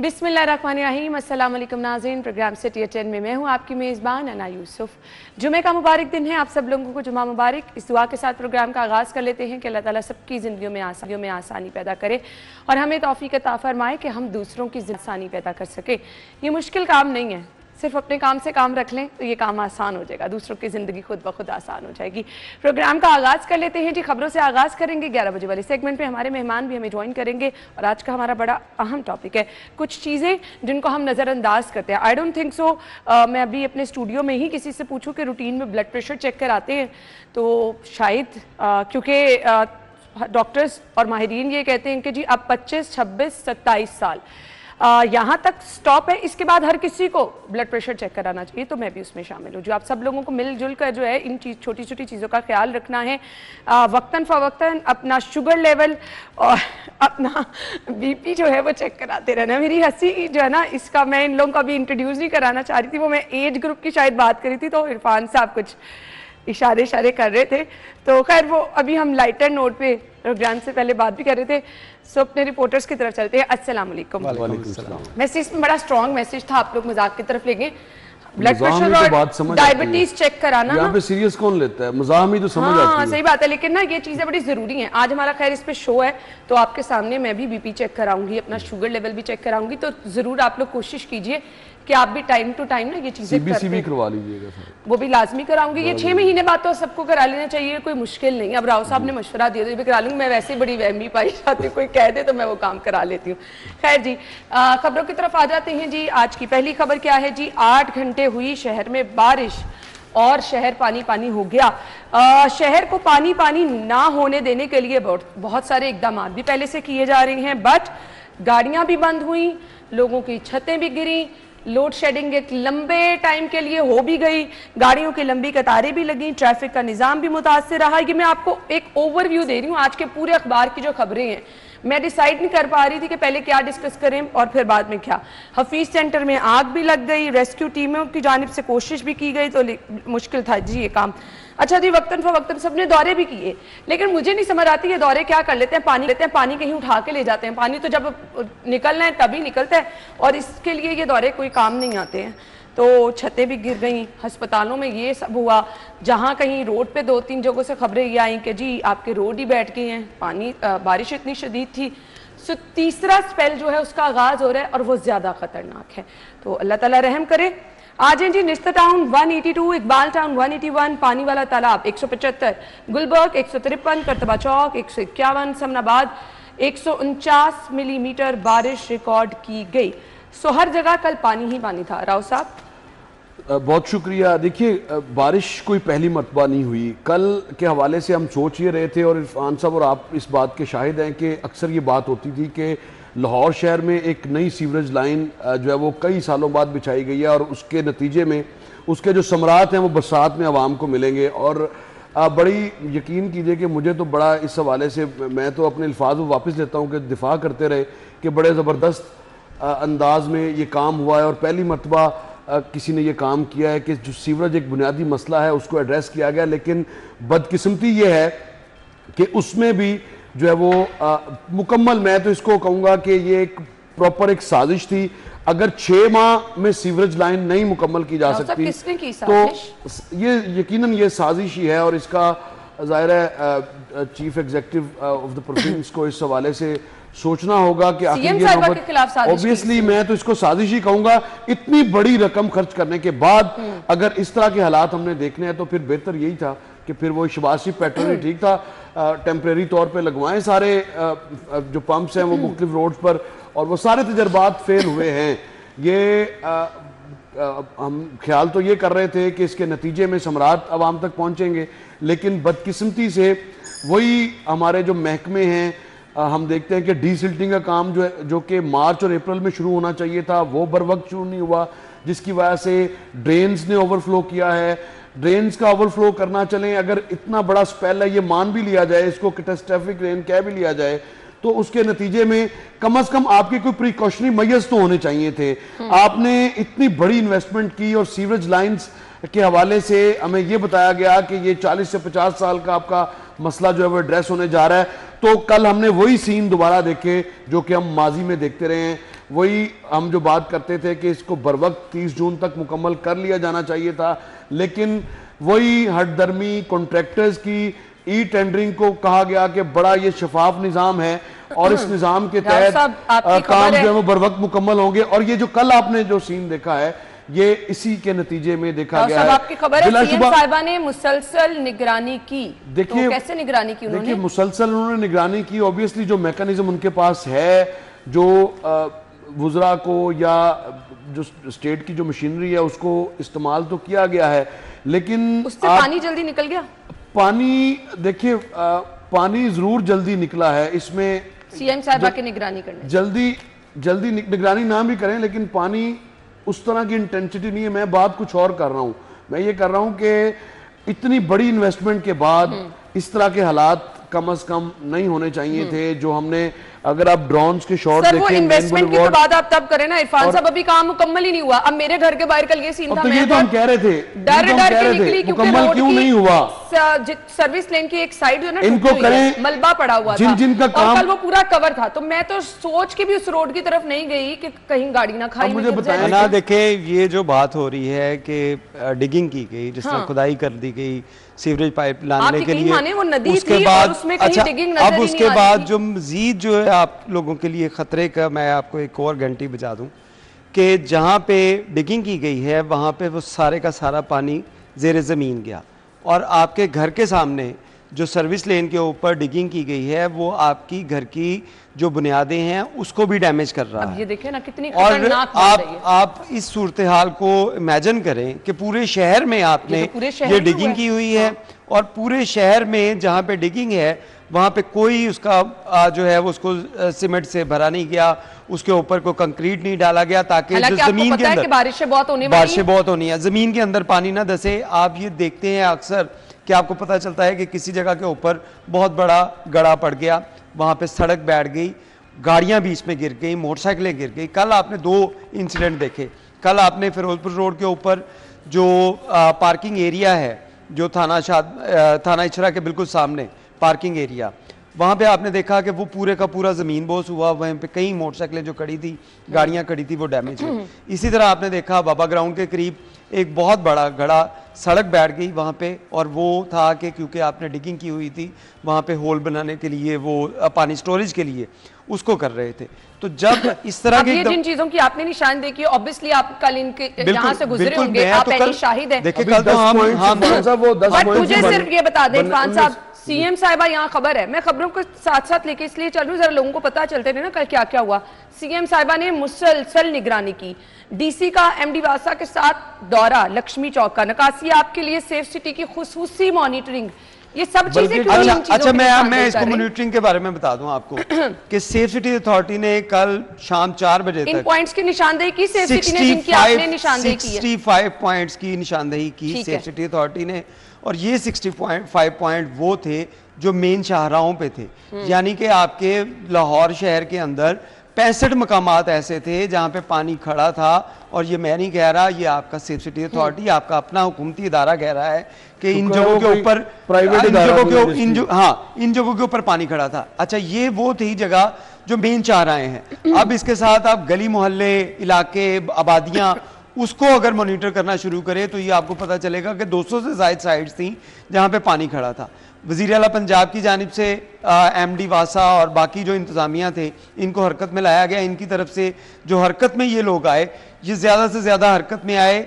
बिस्मिल्लाहिर्रहमानिर्रहीम, अस्सलाम वालेकुम नाज़रीन। प्रोग्राम सिटी 10 में मैं हूँ आपकी मेज़बान अना यूसुफ। जुमे का मुबारक दिन है, आप सब लोगों को जुमा मुबारक। इस दुआ के साथ प्रोग्राम का आगाज़ कर लेते हैं कि अल्लाह ताला सबकी ज़िंदगियों में आसानी पैदा करे और हमें तौफीक अता फरमाए कि हम दूसरों की आसानी पैदा कर सके। ये मुश्किल काम नहीं है, सिर्फ अपने काम से काम रख लें तो ये काम आसान हो जाएगा, दूसरों की ज़िंदगी खुद ब खुद आसान हो जाएगी। प्रोग्राम का आगाज़ कर लेते हैं जी, खबरों से आगाज़ करेंगे। 11 बजे वाले सेगमेंट पे हमारे मेहमान भी हमें ज्वाइन करेंगे और आज का हमारा बड़ा अहम टॉपिक है कुछ चीज़ें जिनको हम नज़रअंदाज करते हैं। आई डोंट थिंक सो मैं अभी अपने स्टूडियो में ही किसी से पूछूँ कि रूटीन में ब्लड प्रेशर चेक कराते हैं, तो शायद क्योंकि डॉक्टर्स और माहिरीन ये कहते हैं कि जी अब 25, 26, 27 साल यहाँ तक स्टॉप है, इसके बाद हर किसी को ब्लड प्रेशर चेक कराना चाहिए। तो मैं भी उसमें शामिल हूँ। जो आप सब लोगों को मिलजुल कर जो है इन छोटी छोटी चीज़ों का ख्याल रखना है, वक्तन फ़वक्तन अपना शुगर लेवल और अपना बीपी जो है वो चेक कराते रहना। मेरी हंसी जो है ना, इसका मैं इन लोगों को अभी इंट्रोड्यूस नहीं कराना चाह रही थी, वो मैं एज ग्रुप की शायद बात करी थी, तो इरफान साहब कुछ इशारे कर रहे थे। तो खैर वो अभी हम लाइटर नोट पे प्रोग्राम से पहले बात भी कर रहे थे। सो अपने रिपोर्टर्स की तरफ चलते हैं। अस्सलाम वालेकुम। वैसे इसमें बड़ा स्ट्रॉन्ग मैसेज था, आप लोग मजाक की तरफ लेंगे। ब्लड प्रेशर और डायबिटीज चेक कराना यहाँ पे सीरियस कौन लेता है, मजाक ही तो समझ आती है। सही बात है, लेकिन ना ये चीजें बड़ी जरूरी हैं। आज हमारा खैर इस पे शो है, तो आपके सामने मैं भी बीपी चेक कराऊंगी, अपना शुगर लेवल भी चेक कराऊंगी। तो जरूर आप लोग कोशिश कीजिए कि आप भी टाइम टू टाइम ना ये चीजें भी करवा लीजिएगा। वो भी लाजमी कराऊंगी। ये 6 महीने बाद तो सबको करा लेना चाहिए, कोई मुश्किल नहीं। अब राव साहब ने मशवरा दिया तो भी करा लूंगी। मैं वैसे बड़ी वहमी पाई जाती, कोई कह दे तो मैं वो काम करा लेती हूँ। खैर जी, खबरों की तरफ आ जाते हैं जी। आज की पहली खबर क्या है जी? 8 घंटे हुई शहर में बारिश और शहर पानी पानी हो गया। शहर को पानी पानी ना होने देने के लिए बहुत सारे इकदाम भी पहले से किए जा रहे हैं, बट गाड़ियां भी बंद हुई, लोगों की छतें भी गिरी, लोड शेडिंग एक लंबे टाइम के लिए हो भी गई, गाड़ियों की लंबी कतारें भी लगी, ट्रैफिक का निज़ाम भी मुतासिर रहा। ये मैं आपको एक ओवरव्यू दे रही हूँ आज के पूरे अखबार की जो खबरें हैं। मैं डिसाइड नहीं कर पा रही थी कि पहले क्या डिस्कस करें और फिर बाद में क्या। हफीज सेंटर में आग भी लग गई, रेस्क्यू टीमों की जानिब से कोशिश भी की गई, तो मुश्किल था जी ये काम। अच्छा जी, वक्तन फ़वक्तन सबने दौरे भी किए, लेकिन मुझे नहीं समझ आती ये दौरे क्या कर लेते हैं। पानी कहीं उठा के ले जाते हैं। पानी तो जब निकलना है तभी निकलता है, और इसके लिए ये दौरे कोई काम नहीं आते हैं। तो छतें भी गिर गई, अस्पतालों में ये सब हुआ। जहाँ कहीं रोड पे 2-3 जगहों से खबरें ये आई कि जी आपके रोड ही बैठ गए हैं, पानी बारिश इतनी शदीद थी। सो तीसरा स्पेल जो है उसका आगाज हो रहा है और वो ज़्यादा ख़तरनाक है। तो अल्लाह ताला रहम करे। आज हैं जी निश्ता टाउन 182, इकबाल टाउन 181, पानी वाला तालाब 175, गुलबर्ग 153, करतबा चौक 151, समनाबाद 149 मिलीमीटर बारिश रिकॉर्ड की गई। सो हर जगह कल पानी ही पानी था। राव साहब बहुत शुक्रिया। देखिए, बारिश कोई पहली मरतबा नहीं हुई। कल के हवाले से हम सोच ही रहे थे, और इरफान साहब और आप इस बात के शाहिद हैं कि अक्सर ये बात होती थी कि लाहौर शहर में एक नई सीवरेज लाइन जो है वो कई सालों बाद बिछाई गई है, और उसके नतीजे में उसके जो समरात हैं वो बरसात में आवाम को मिलेंगे। और बड़ी यकीन कीजिए कि मुझे तो बड़ा इस हवाले से, मैं तो अपने अल्फाज को वापस लेता हूँ कि दिफा करते रहे कि बड़े ज़बरदस्त अंदाज में ये काम हुआ है, और पहली मरतबा किसी ने ये काम किया है कि जो सीवरेज एक बुनियादी मसला है उसको एड्रेस किया गया। लेकिन बदकिस्मती ये है कि उसमें भी जो है वो मुकम्मल, मैं तो इसको कहूँगा कि ये एक प्रॉपर एक साजिश थी। अगर 6 माह में सीवरेज लाइन नहीं मुकम्मल की जा सकती तो ये यकीनन ये साजिश ही है, और इसका ज़ाहिर है chief executive of the province को इस हवाले से सोचना होगा कि ऑब्वियसली मैं तो इसको साजिश ही कहूंगा। इतनी बड़ी रकम खर्च करने के बाद अगर इस तरह के हालात हमने देखने हैं तो फिर बेहतर यही था कि फिर वो शबाशी पेट्रोल ही ठीक था, टेम्परेरी तौर पे लगवाएं सारे जो पंप्स हैं वो मुख्तलिफ रोड्स पर, और वो सारे तजर्बात फेल हुए हैं। ये हम ख्याल तो ये कर रहे थे कि इसके नतीजे में समरात आवाम तक पहुंचेंगे, लेकिन बदकिस्मती से वही हमारे जो महकमे हैं, हम देखते हैं कि डीसिल्टिंग का काम जो कि मार्च और अप्रैल में शुरू होना चाहिए था वो बर वक्त शुरू नहीं हुआ, जिसकी वजह से ड्रेन्स ने ओवरफ्लो किया है। ड्रेन्स का ओवरफ्लो करना चलें, अगर इतना बड़ा स्पेल है, ये मान भी लिया जाए, इसको कैटास्ट्रोफिक रेन कह भी लिया जाए, तो उसके नतीजे में कम अज कम आपके कोई प्रिकॉशनरी मेजर्स तो होने चाहिए थे। आपने इतनी बड़ी इन्वेस्टमेंट की, और सीवरेज लाइंस के हवाले से हमें यह बताया गया कि ये 40 से 50 साल का आपका मसला जो है वो एड्रेस होने जा रहा है। तो कल हमने वही सीन दोबारा देखे जो कि हम माजी में देखते रहे हैं। वही हम जो बात करते थे कि इसको बर वक्त 30 जून तक मुकम्मल कर लिया जाना चाहिए था, लेकिन वही हटदर्मी कॉन्ट्रैक्टर्स की ई टेंडरिंग को कहा गया कि बड़ा ये शफाफ निज़ाम है और इस निज़ाम के तहत काम जो है वो बर वक्त मुकम्मल होंगे। और ये जो कल आपने जो सीन देखा है ये इसी के नतीजे में देखा गया है। आपकी खबर है सीएम साहिबा ने मुसलसल निगरानी की। देखिए, तो कैसे निगरानी की उन्होंने? देखिए, मुसलसल उन्होंने निगरानी की। ऑब्वियसली जो मैकेनिज्म उनके पास है, जो वुज़रा को या जो स्टेट की जो मशीनरी है उसको इस्तेमाल तो किया गया है, लेकिन उससे पानी जल्दी निकल गया। पानी देखिए, पानी जरूर जल्दी निकला है। इसमें सीएम साहिबा की निगरानी करने जल्दी निगरानी ना भी करें, लेकिन पानी उस तरह की इंटेंसिटी नहीं है। मैं बात कुछ और कर रहा हूं। मैं ये कर रहा हूं कि इतनी बड़ी इन्वेस्टमेंट के बाद इस तरह के हालात कम से कम नहीं होने चाहिए थे जो हमने, अगर आप ड्रोन्स के शॉट देखें, वो इन्वेस्टमेंट की तो बात आप तब करें ना इरफान साहब, अभी काम मुकम्मल ही नहीं हुआ। अब मेरे घर के बाहर कल ये सीन था, तो ये तो हम कह रहे थे, डर के निकली क्योंकि मुकम्मल क्यों नहीं हुआ। सर्विस लेन की एक साइड जो है ना, इनको करें, मलबा पड़ा हुआ था जिनका काम, कल वो पूरा कवर था। तो मैं तो सोच के भी उस रोड की तरफ नहीं गई कि कहीं गाड़ी ना खाई। मुझे बताया ना, देखे ये जो बात हो रही है कि डिगिंग की गई, जिस तरह खुदाई कर दी गई सीवरेज पाइप लाने के लिए, वो नदी उसके थी बाद और उसमें कहीं डिगिंग नजर अब ही उसके नहीं आ बाद रही जो मजीद जो है आप लोगों के लिए खतरे का, मैं आपको एक और घंटी बजा दूं कि जहां पे डिगिंग की गई है वहां पे वो सारे का सारा पानी ज़ेरे ज़मीन गया, और आपके घर के सामने जो सर्विस लेन के ऊपर डिगिंग की गई है वो आपकी घर की जो बुनियादें हैं उसको भी डैमेज कर रहा है। ये देखिए ना कितनी और खतरनाक बात है ये। आप इस सूरत हाल को इमेजिन करें कि पूरे शहर में आपने ये डिगिंग की हुई है, और पूरे शहर में जहाँ पे डिगिंग है वहाँ पे कोई उसका जो है वो उसको सीमेंट से भरा नहीं गया, उसके ऊपर कोई कंक्रीट नहीं डाला गया ताकि जो जमीन के अंदर बारिशें बहुत होनी है, जमीन के अंदर पानी ना धसे। आप ये देखते हैं अक्सर कि आपको पता चलता है कि किसी जगह के ऊपर बहुत बड़ा गड़ा पड़ गया, वहाँ पे सड़क बैठ गई, गाड़ियाँ बीच में गिर गई, मोटरसाइकिलें गिर गई। कल आपने 2 इंसिडेंट देखे। कल आपने फिरोजपुर रोड के ऊपर जो पार्किंग एरिया है, जो थाना इचरा के बिल्कुल सामने पार्किंग एरिया, वहाँ पे आपने देखा कि वो पूरे का पूरा ज़मीन बोस हुआ, वहीं पे कई मोटरसाइकिलें जो खड़ी थी, गाड़ियाँ खड़ी थी, वो डैमेज हुई। इसी तरह आपने देखा बाबा ग्राउंड के करीब एक बहुत बड़ा गड़ा सड़क बैठ गई वहाँ पे, और वो था कि क्योंकि आपने डिगिंग की हुई थी वहाँ पे होल बनाने के लिए, वो पानी स्टोरेज के लिए उसको कर रहे थे। तो जब इस तरह के जिन चीजों की आपने निशानदेही की, ऑब्वियसली आप कल इनके यहाँ से गुजरे होंगे, आप पहले शाहिद हैं। देखिए कल तो हम मुझे सिर्फ ये बता दें इरफान साहब, सीएम साहिबा यहाँ खबर है, मैं खबरों को साथ साथ लेके इसलिए चल रही हूँ जरा लोगों को पता चलते रहे ना कल क्या क्या हुआ। सीएम साहिबा ने मुसलसल निगरानी की, डीसी का एमडी वासा के साथ दौरा, लक्ष्मी चौक का नकासी, आपके लिए सेफ सिटी की खुसूसी मॉनिटरिंग, ये सब चीजें। अच्छा मैं इसको मॉनिटरिंग के बारे में बता दूं आपको कि सेफ सिटी अथॉरिटी ने कल शाम 4 बजे तक इन पॉइंट्स की निशानदेही की सेफ सिटी ने, जिनकी आपने निशानदेही की है। 65 पॉइंट्स की निशानदेही की सेफ सिटी अथॉरिटी ने, और ये 65 पॉइंट वो थे जो मेन शाहराहों पे थे, यानी कि आपके लाहौर शहर के अंदर 65 मकामात ऐसे थे जहां पे पानी खड़ा था। और ये मैं नहीं कह रहा, ये आपका सेफ सिटी अथॉरिटी, आपका अपना हुकूमती इदारा कह रहा है कि इन जगहों के ऊपर इन जगहों के ऊपर पानी खड़ा था। अच्छा, ये वो थी जगह जो मेन शाहराहें हैं। अब इसके साथ आप गली मोहल्ले, इलाके, आबादियां, उसको अगर मॉनिटर करना शुरू करें तो ये आपको पता चलेगा कि 200 से ज़ायद साइट्स थी जहां पे पानी खड़ा था। वज़ीर आला पंजाब की जानिब से एमडी वासा और बाकी जो इंतज़ामिया थे, इनको हरकत में लाया गया। इनकी तरफ से जो हरकत में ये लोग आए, ये ज़्यादा से ज़्यादा हरकत में आए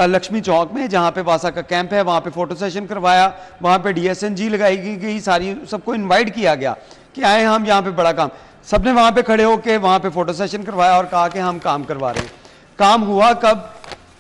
लक्ष्मी चौक में, जहाँ पे वासा का कैंप है, वहाँ पे फोटो सेशन करवाया, वहाँ पे DSNG लगाई गई, सारी सबको इन्वाइट किया गया कि आए हम यहाँ पे बड़ा काम, सबने वहाँ पे खड़े होकर वहाँ पे फोटो सेशन करवाया और कहा कि हम काम करवा रहे हैं। काम हुआ कब?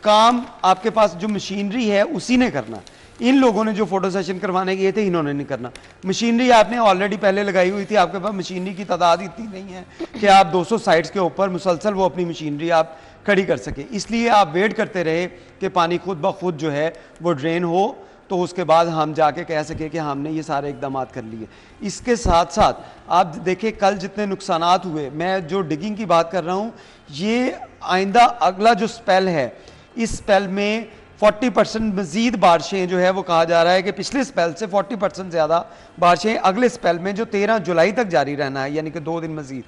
काम आपके पास जो मशीनरी है उसी ने करना। इन लोगों ने जो फोटो सेशन करवाने गए थे, इन्होंने नहीं करना। मशीनरी आपने ऑलरेडी पहले लगाई हुई थी, आपके पास मशीनरी की तादाद इतनी नहीं है कि आप 200 साइट्स के ऊपर मुसलसल वो अपनी मशीनरी आप खड़ी कर सके। इसलिए आप वेट करते रहे कि पानी खुद ब खुद जो है वो ड्रेन हो, तो उसके बाद हम जाके कह सके कि हमने ये सारे इकदाम कर लिए। इसके साथ साथ आप देखें कल जितने नुकसानात हुए, मैं जो डिगिंग की बात कर रहा हूँ, ये आइंदा अगला जो स्पेल है, इस स्पेल में 40% मजीद बारिशें जो है वो कहा जा रहा है कि पिछले स्पेल से 40% ज़्यादा बारिशें अगले स्पेल में जो 13 जुलाई तक जारी रहना है, यानी कि 2 दिन मजीद।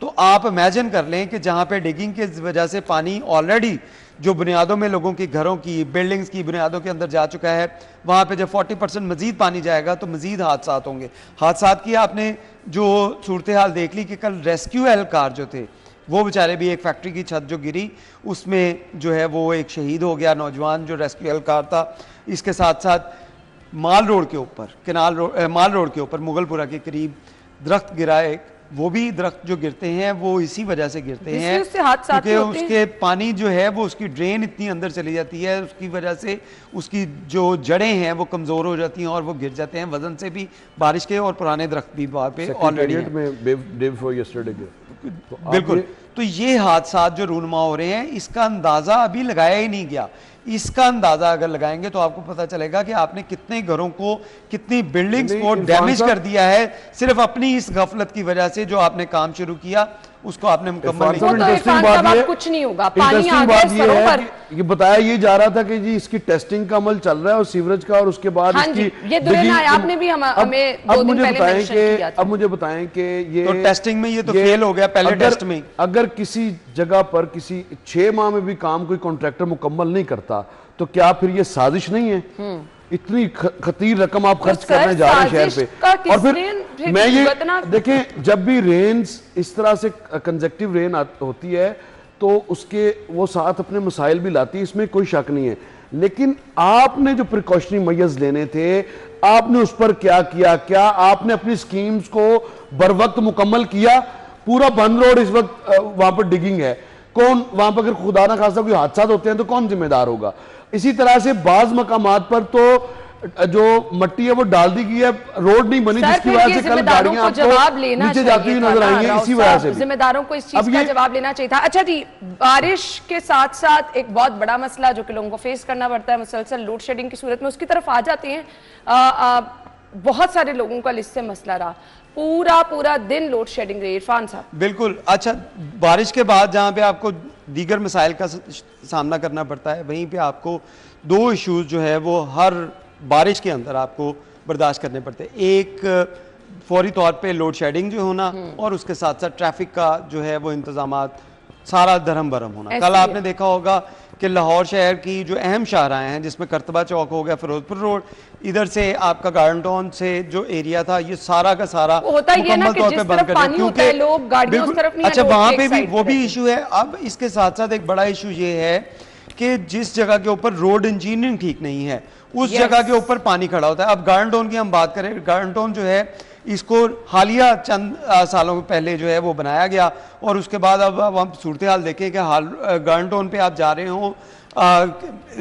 तो आप इमेजिन कर लें कि जहां पे डिगिंग की वजह से पानी ऑलरेडी जो बुनियादों में लोगों की घरों की बिल्डिंग्स की बुनियादों के अंदर जा चुका है, वहां पे जब 40% मजीद पानी जाएगा तो मजीद हादसा होंगे। हादसा की आपने जो सूरत हाल देख ली कि कल रेस्क्यू एहलकार जो थे वो बेचारे भी, एक फैक्ट्री की छत जो गिरी उसमें जो है वो एक शहीद हो गया नौजवान जो रेस्क्यू एहलकार था। इसके साथ साथ माल रोड के ऊपर माल रोड के ऊपर मुगलपुरा के करीब दरख्त गिरा एक, वो भी दरख्त जो गिरते हैं वो इसी वजह से गिरते हैं क्योंकि उसके पानी जो है वो उसकी ड्रेन इतनी अंदर चली जाती है, उसकी वजह से उसकी जो जड़ें हैं वो कमज़ोर हो जाती हैं और वो गिर जाते हैं वजन से भी, बारिश के और पुराने दरख्त भी वहाँ पे ऑलरेडी बिल्कुल। तो ये हादसा जो रूनमा हो रहे हैं इसका अंदाज़ा अभी लगाया ही नहीं गया। इसका अंदाजा अगर लगाएंगे तो आपको पता चलेगा कि आपने कितने घरों को, कितनी बिल्डिंग्स को डैमेज कर दिया है सिर्फ अपनी इस गफलत की वजह से। जो आपने काम शुरू किया उसको आपने मुकम्मल नहीं किया। इंटरेस्टिंग बात ये, कुछ नहीं होगा, पानी इंटरेस्टिंग बात ये है कि ये बताया ये जा रहा था कि जी इसकी टेस्टिंग का अमल चल रहा है और सीवरेज का, और उसके बाद इसकी ये आपने भी हमें 2 दिन पहले मेंशन किया था। अब मुझे बताएं कि ये तो टेस्टिंग में ये तो फेल हो गया पहले टेस्ट में। अगर किसी जगह पर किसी 6 माह में भी काम कोई कॉन्ट्रैक्टर मुकम्मल नहीं करता तो क्या फिर ये साजिश नहीं है? इतनी खतीर रकम आप खर्च करने जा रहे हैं शहर पे। और फिर मैं ये देखें, जब भी रेन्स इस तरह से कंजेक्टिव रेन होती है तो उसके वो साथ अपने मसाइल भी लाती है, इसमें कोई शक नहीं है। लेकिन आपने जो प्रिकॉशनरी मेजर्स लेने थे आपने उस पर क्या किया? क्या आपने अपनी स्कीम्स को बर वक्त मुकम्मल किया? पूरा बंद रोड इस वक्त वहां पर डिगिंग है, कौन वहां पर अगर खुदा ना खासा कोई हादसा होते हैं तो कौन जिम्मेदार होगा? इसी तरह से बाज मकामात पर तो जो मट्टी है वो डाल दी गई है, रोड नहीं बनी जिसकी वजह से कल गाड़ियां आपको नीचे जाती हुई नजर आएंगी। इसी वजह से जिम्मेदारों को इस चीज का जवाब लेना चाहिए था। अच्छा जी, बारिश के साथ साथ एक बहुत बड़ा मसला जो कि लोगों को फेस करना पड़ता है मुसलसल लोड शेडिंग की सूरत में, उसकी तरफ आ जाते हैं। बहुत सारे लोगों का इससे मसला रहा, पूरा दिन लोड शेडिंग रही। इरफान साहब बिल्कुल। अच्छा, बारिश के बाद जहां पे आपको दीगर मसाइल का सामना करना पड़ता है वहीं पे आपको 2 इश्यूज जो है वो हर बारिश के अंदर आपको बर्दाश्त करने पड़ते हैं। एक फौरी तौर पे लोड शेडिंग जो होना और उसके साथ साथ ट्रैफिक का जो है वो इंतजामात सारा दरहम बरम होना। कल आपने देखा होगा कि लाहौर शहर की जो अहम शाहराएं हैं जिसमें करतबा चौक हो गया, फिरोजपुर रोड, इधर से आपका गार्डन टाउन से जो एरिया था ये सारा का सारा मुकम्मल तौर पे बंद कर दिया क्योंकि अच्छा वहां पे भी वो भी इशू है। अब इसके साथ साथ एक बड़ा इशू ये है कि जिस जगह के ऊपर रोड इंजीनियरिंग ठीक नहीं है उस जगह के ऊपर पानी खड़ा होता है। अब गार्डन टाउन की हम बात करें, गार्डन टाउन जो है इसको हालिया चंद सालों पहले जो है वो बनाया गया और उसके बाद अब हम सूरत हाल देखें कि हाल गार्डन टाउन पे आप जा रहे हो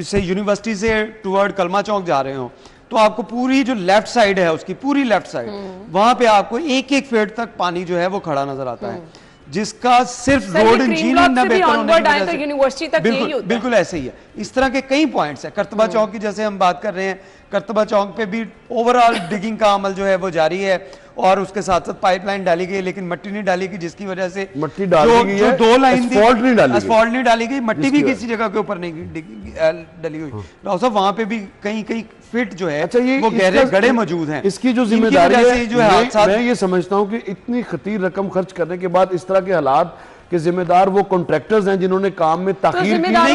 से यूनिवर्सिटी से टुवर्ड कलमा चौक जा रहे हो तो आपको पूरी जो लेफ्ट साइड है उसकी पूरी लेफ्ट साइड वहां पे आपको 1-1 फीट तक पानी जो है वो खड़ा नजर आता है जिसका सिर्फ रोड इंजीनियरिंग न बेहतर होने की वजह से यूनिवर्सिटी तक बिल्कुल ऐसे ही है। इस तरह के कई पॉइंट्स है। करतबा चौक की जैसे हम बात कर रहे हैं, करतबा चौक पे भी ओवरऑल डिगिंग का अमल जो है वो जारी है और उसके साथ साथ पाइपलाइन डाली गई लेकिन मट्टी नहीं डाली गई जिसकी वजह से मट्टी डाली गई है, 2 लाइन असफॉल्ट नहीं डाली गई, मट्टी भी किसी जगह के ऊपर नहीं डाली हुई। साहब वहां पे भी कई फिट जो है अच्छा वो गहरे गड्ढे मौजूद हैं। इसकी जो जिम्मेदारी है जो मैं ये समझता हूं कि इतनी खतीर रकम खर्च करने के बाद इस तरह के हालात के जिम्मेदार वो कॉन्ट्रैक्टर्स हैं जिन्होंने काम में ताखीर की और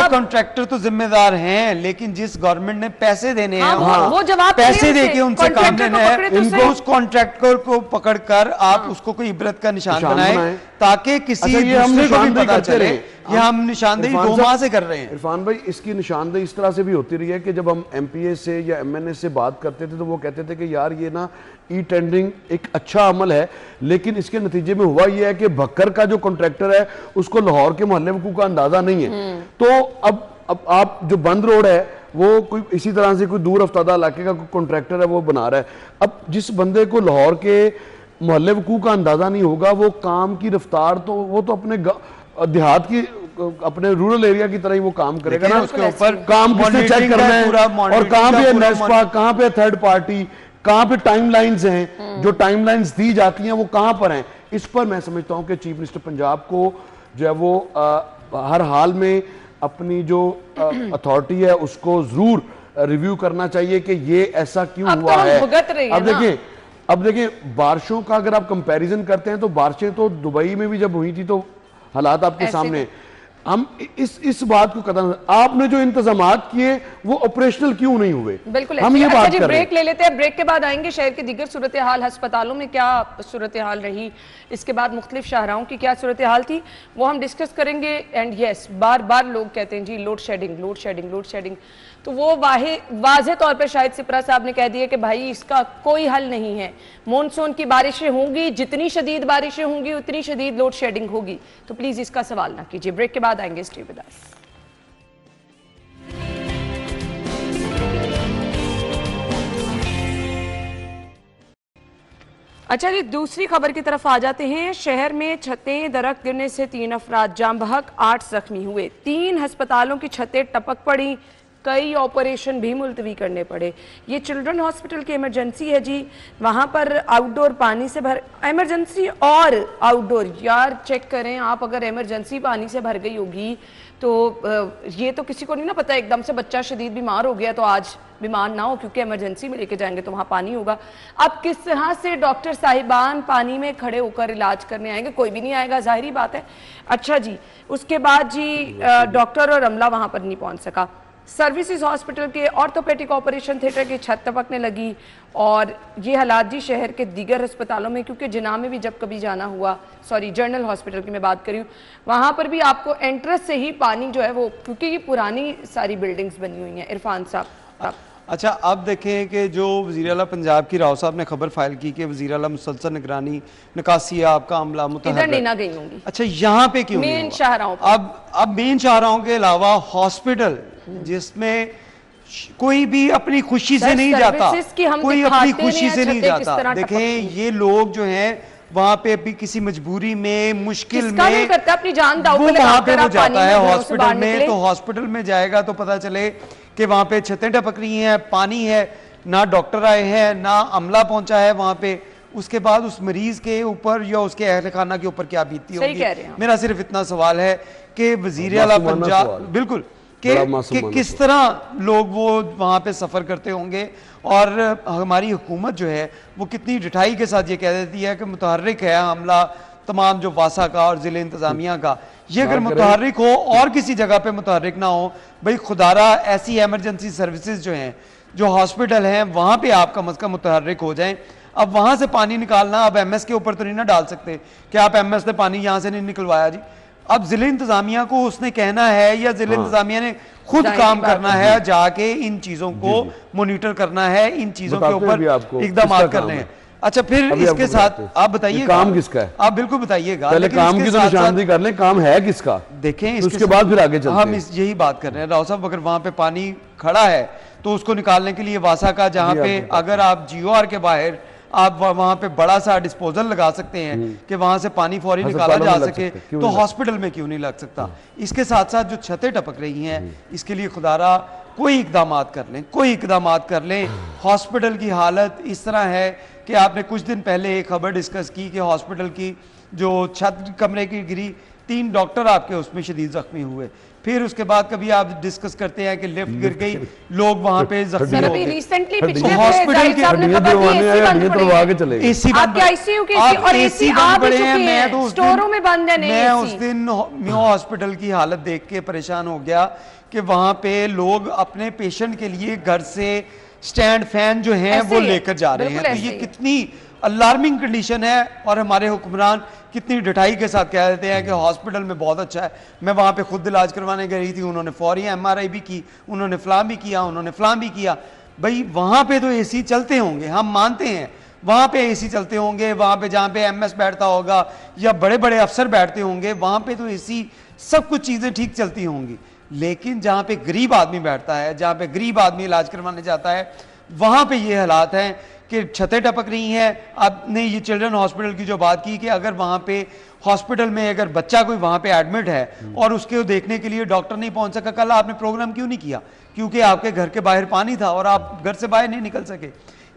कॉन्ट्रैक्टर तो जिम्मेदार हैं लेकिन जिस गवर्नमेंट ने पैसे देने हैं वो पैसे देके उनसे काम लेना है। इनको उस कॉन्ट्रैक्टर को पकड़कर आप उसको कोई इबरत का निशान बनाए ताकि किसी दूसरे को भी पता चले। ये हम निशानदेही 2 माह से कर रहे हैं। इरफान भाई, इसकी निशानदेही इस तरह से भी होती रही है कि जब हम एमपीए से या एमएनए से बात करते थे तो वो कहते थे कि यार ये ना ई टेंडरिंग एक अच्छा अमल है लेकिन इसके नतीजे में हुआ ये है कि भक्कर का जो कॉन्ट्रैक्टर है उसको लाहौर के मोहल्ले वकूफ का अंदाजा नहीं है। तो अब आप जो बंद रोड है वो कोई इसी तरह से कोई दूर अफ्तादा इलाके का कॉन्ट्रैक्टर है वो बना रहा है। अब जिस बंदे को लाहौर के मोहल्ले वकूफ का अंदाजा नहीं होगा वो काम की रफ्तार तो वो तो अपने देहात की अपने रूरल एरिया की तरह ही वो काम करेगा ना। उसके ऊपर काम किसने चेक करना है और कहां पे नेस्पा, कहां पे थर्ड पार्टी, कहां पे टाइमलाइंस हैं, जो टाइमलाइंस दी जाती हैं वो कहां पर हैं। इस पर मैं समझता हूं कि चीफ मिनिस्टर पंजाब को जो है वो हर हाल में अपनी जो अथॉरिटी है उसको जरूर रिव्यू करना चाहिए कि ये ऐसा क्यों हुआ है। अब देखिए अब देखिए, बारिशों का अगर आप कंपैरिजन करते हैं तो बारिशें तो दुबई में भी जब हुई थी तो हालात आपके सामने हैं। हम इस बात को कदम, आपने जो इंतजामात किए वो ऑपरेशनल क्यों नहीं हुए? बिल्कुल हम ये बात जी, कर रहे ब्रेक ले लेते हैं। ब्रेक के बाद आएंगे शहर की दीगर सूरत हाल, अस्पतालों में क्या सूरत हाल रही, इसके बाद मुख्तलिफ शाहराओं की क्या सूरत हाल थी, वो हम डिस्कस करेंगे। एंड यस, बार बार लोग कहते हैं जी load shedding load shedding load shedding, तो वो वाज़े तौर पर शायद सिपरा साहब ने कह दिया कि भाई इसका कोई हल नहीं है। मॉनसून की बारिशें होंगी, जितनी शदीद बारिशें होंगी उतनी शदीद लोड शेडिंग होगी, तो प्लीज़ इसका सवाल ना कीजिए। ब्रेक के बाद आएंगे, स्टे विद अस। अच्छा जी, दूसरी खबर की तरफ आ जाते हैं। शहर में छतें दरख्त गिरने से 3 अफराद जाम बहक, 8 जख्मी हुए। 3 अस्पतालों की छतें टपक पड़ी, कई ऑपरेशन भी मुलतवी करने पड़े। ये चिल्ड्रन हॉस्पिटल की इमरजेंसी है जी, वहाँ पर आउटडोर पानी से भर, इमरजेंसी और आउटडोर, यार चेक करें आप, अगर इमरजेंसी पानी से भर गई होगी तो ये तो किसी को नहीं ना पता, एकदम से बच्चा शदीद बीमार हो गया तो आज बीमार ना हो क्योंकि इमरजेंसी में लेके जाएंगे तो वहाँ पानी होगा। अब किस तरह से डॉक्टर साहिबान पानी में खड़े होकर इलाज करने आएंगे? कोई भी नहीं आएगा, जाहिर बात है। अच्छा जी, उसके बाद जी डॉक्टर और अमला वहाँ पर नहीं पहुँच सका। सर्विसेज हॉस्पिटल के ऑर्थोपेडिक ऑपरेशन थिएटर की छत टपकने लगी, और ये हालात जी शहर के दीगर अस्पतालों में, क्योंकि जिना में भी जब कभी जाना हुआ, सॉरी जनरल हॉस्पिटल की मैं बात करी हूँ, वहाँ पर भी आपको एंट्रेंस से ही पानी जो है वो, क्योंकि ये पुरानी सारी बिल्डिंग्स बनी हुई हैं। इरफान साहब, अच्छा, अब देखें कि जो वज़ीर आला पंजाब की राव साहब ने खबर फाइल की कि वज़ीर आला मुसलसल निगरानी नकासी आपका अमला इधर नहीं ना गई होंगी। अच्छा, यहाँ पे क्यों मेन शाहराओं अब मेन शाहराओं के अलावा हॉस्पिटल जिसमें कोई भी अपनी खुशी से नहीं जाता, कोई अपनी खुशी से नहीं जाता। देखें, ये लोग जो हैं वहां पे अभी किसी मजबूरी में, मुश्किल में नहीं करता, अपनी जान दांव पे वहां पे वो जाता है हॉस्पिटल में, तो हॉस्पिटल में जाएगा तो पता चले कि वहां पे छतें टपक रही हैं, पानी है, ना डॉक्टर आए हैं, ना अमला पहुंचा है वहां पे। उसके बाद उस मरीज के ऊपर या उसके अहल खाना के ऊपर क्या बीती होगी? मेरा सिर्फ इतना सवाल है कि वजीर आला पंजाब, बिल्कुल, कि किस तरह लोग वो वहाँ पे सफ़र करते होंगे, और हमारी हुकूमत जो है वो कितनी डिठाई के साथ ये कह देती है कि मुतहर्रिक है हमला तमाम जो वासा का और ज़िले इंतज़ामिया का। ये अगर मुतहर्रिक हो और किसी जगह पे मुतहर्रिक ना हो, भाई खुदारा ऐसी एमरजेंसी सर्विसेज जो हैं, जो हॉस्पिटल हैं, वहाँ पे आप कम अज़ कम मुतहर्रिक हो जाएं। अब वहाँ से पानी निकालना, अब MS के ऊपर तो नहीं ना डाल सकते कि आप MS ने पानी यहाँ से नहीं निकलवाया जी। अब जिले इंतजामिया को उसने कहना है या जिले इंतजामिया ने खुद काम करना है, जाके इन चीजों को मॉनिटर करना है, इन चीजों के ऊपर इकदाम करने हैं। अच्छा, फिर इसके साथ आप बताइए काम किसका है? आप बिल्कुल बताइएगा। पहले काम की तो निशानदेही कर लें, काम है किसका? देखें, उसके बाद फिर आगे चलते हैं। हम यही बात कर रहे हैं राव साहब, अगर वहां पे पानी खड़ा है तो उसको निकालने के लिए वासा का, जहां पे अगर आप GOR के बाहर आप वहां पे बड़ा सा डिस्पोजल लगा सकते हैं कि वहां से पानी फौरी निकाला जा सके, तो हॉस्पिटल में क्यों नहीं लग सकता? इसके साथ साथ जो छतें टपक रही हैं, इसके लिए खुदारा कोई इकदाम कर लें, कोई इकदाम कर लें। हॉस्पिटल की हालत इस तरह है कि आपने कुछ दिन पहले एक खबर डिस्कस की कि हॉस्पिटल की जो छत कमरे की गिरी, 3 डॉक्टर आपके उसमें शदीद जख्मी हुए। फिर उसके बाद कभी आप डिस्कस करते हैं कि लिफ्ट गिर गई, लोग वहां पे जख्मी हो गए। रिसेंटली पिछले हॉस्पिटल के एसी आपके आईसीयू के और एसी आ भी चुके हैं, स्टोरों में बंद है। मैं उस दिन म्यो हॉस्पिटल की हालत देख के परेशान हो गया कि वहां पे लोग अपने पेशेंट के लिए घर से स्टैंड फैन जो हैं वो लेकर जा रहे हैं। तो ये कितनी अलार्मिंग कंडीशन है, और हमारे हुक्मरान कितनी डिठाई के साथ कह देते हैं कि हॉस्पिटल में बहुत अच्छा है। मैं वहाँ पे खुद इलाज करवाने गई थी, उन्होंने फौरी MRI भी की, उन्होंने फलां भी किया, उन्होंने फलां भी किया। भाई वहाँ पे तो AC चलते होंगे, हम मानते हैं वहाँ पे AC चलते होंगे, वहाँ पे जहाँ पे MS बैठता होगा या बड़े बड़े अफसर बैठते होंगे, वहाँ पे तो AC सब कुछ चीज़ें ठीक चलती होंगी। लेकिन जहाँ पे गरीब आदमी बैठता है, जहाँ पे गरीब आदमी इलाज करवाने जाता है, वहाँ पे ये हालात हैं कि छतें टपक रही हैं। आपने ये चिल्ड्रन हॉस्पिटल की जो बात की कि अगर वहाँ पे हॉस्पिटल में अगर बच्चा कोई वहाँ पे एडमिट है और उसके देखने के लिए डॉक्टर नहीं पहुँच सका, कल आपने प्रोग्राम क्यों नहीं किया? क्योंकि आपके घर के बाहर पानी था और आप घर से बाहर नहीं निकल सके।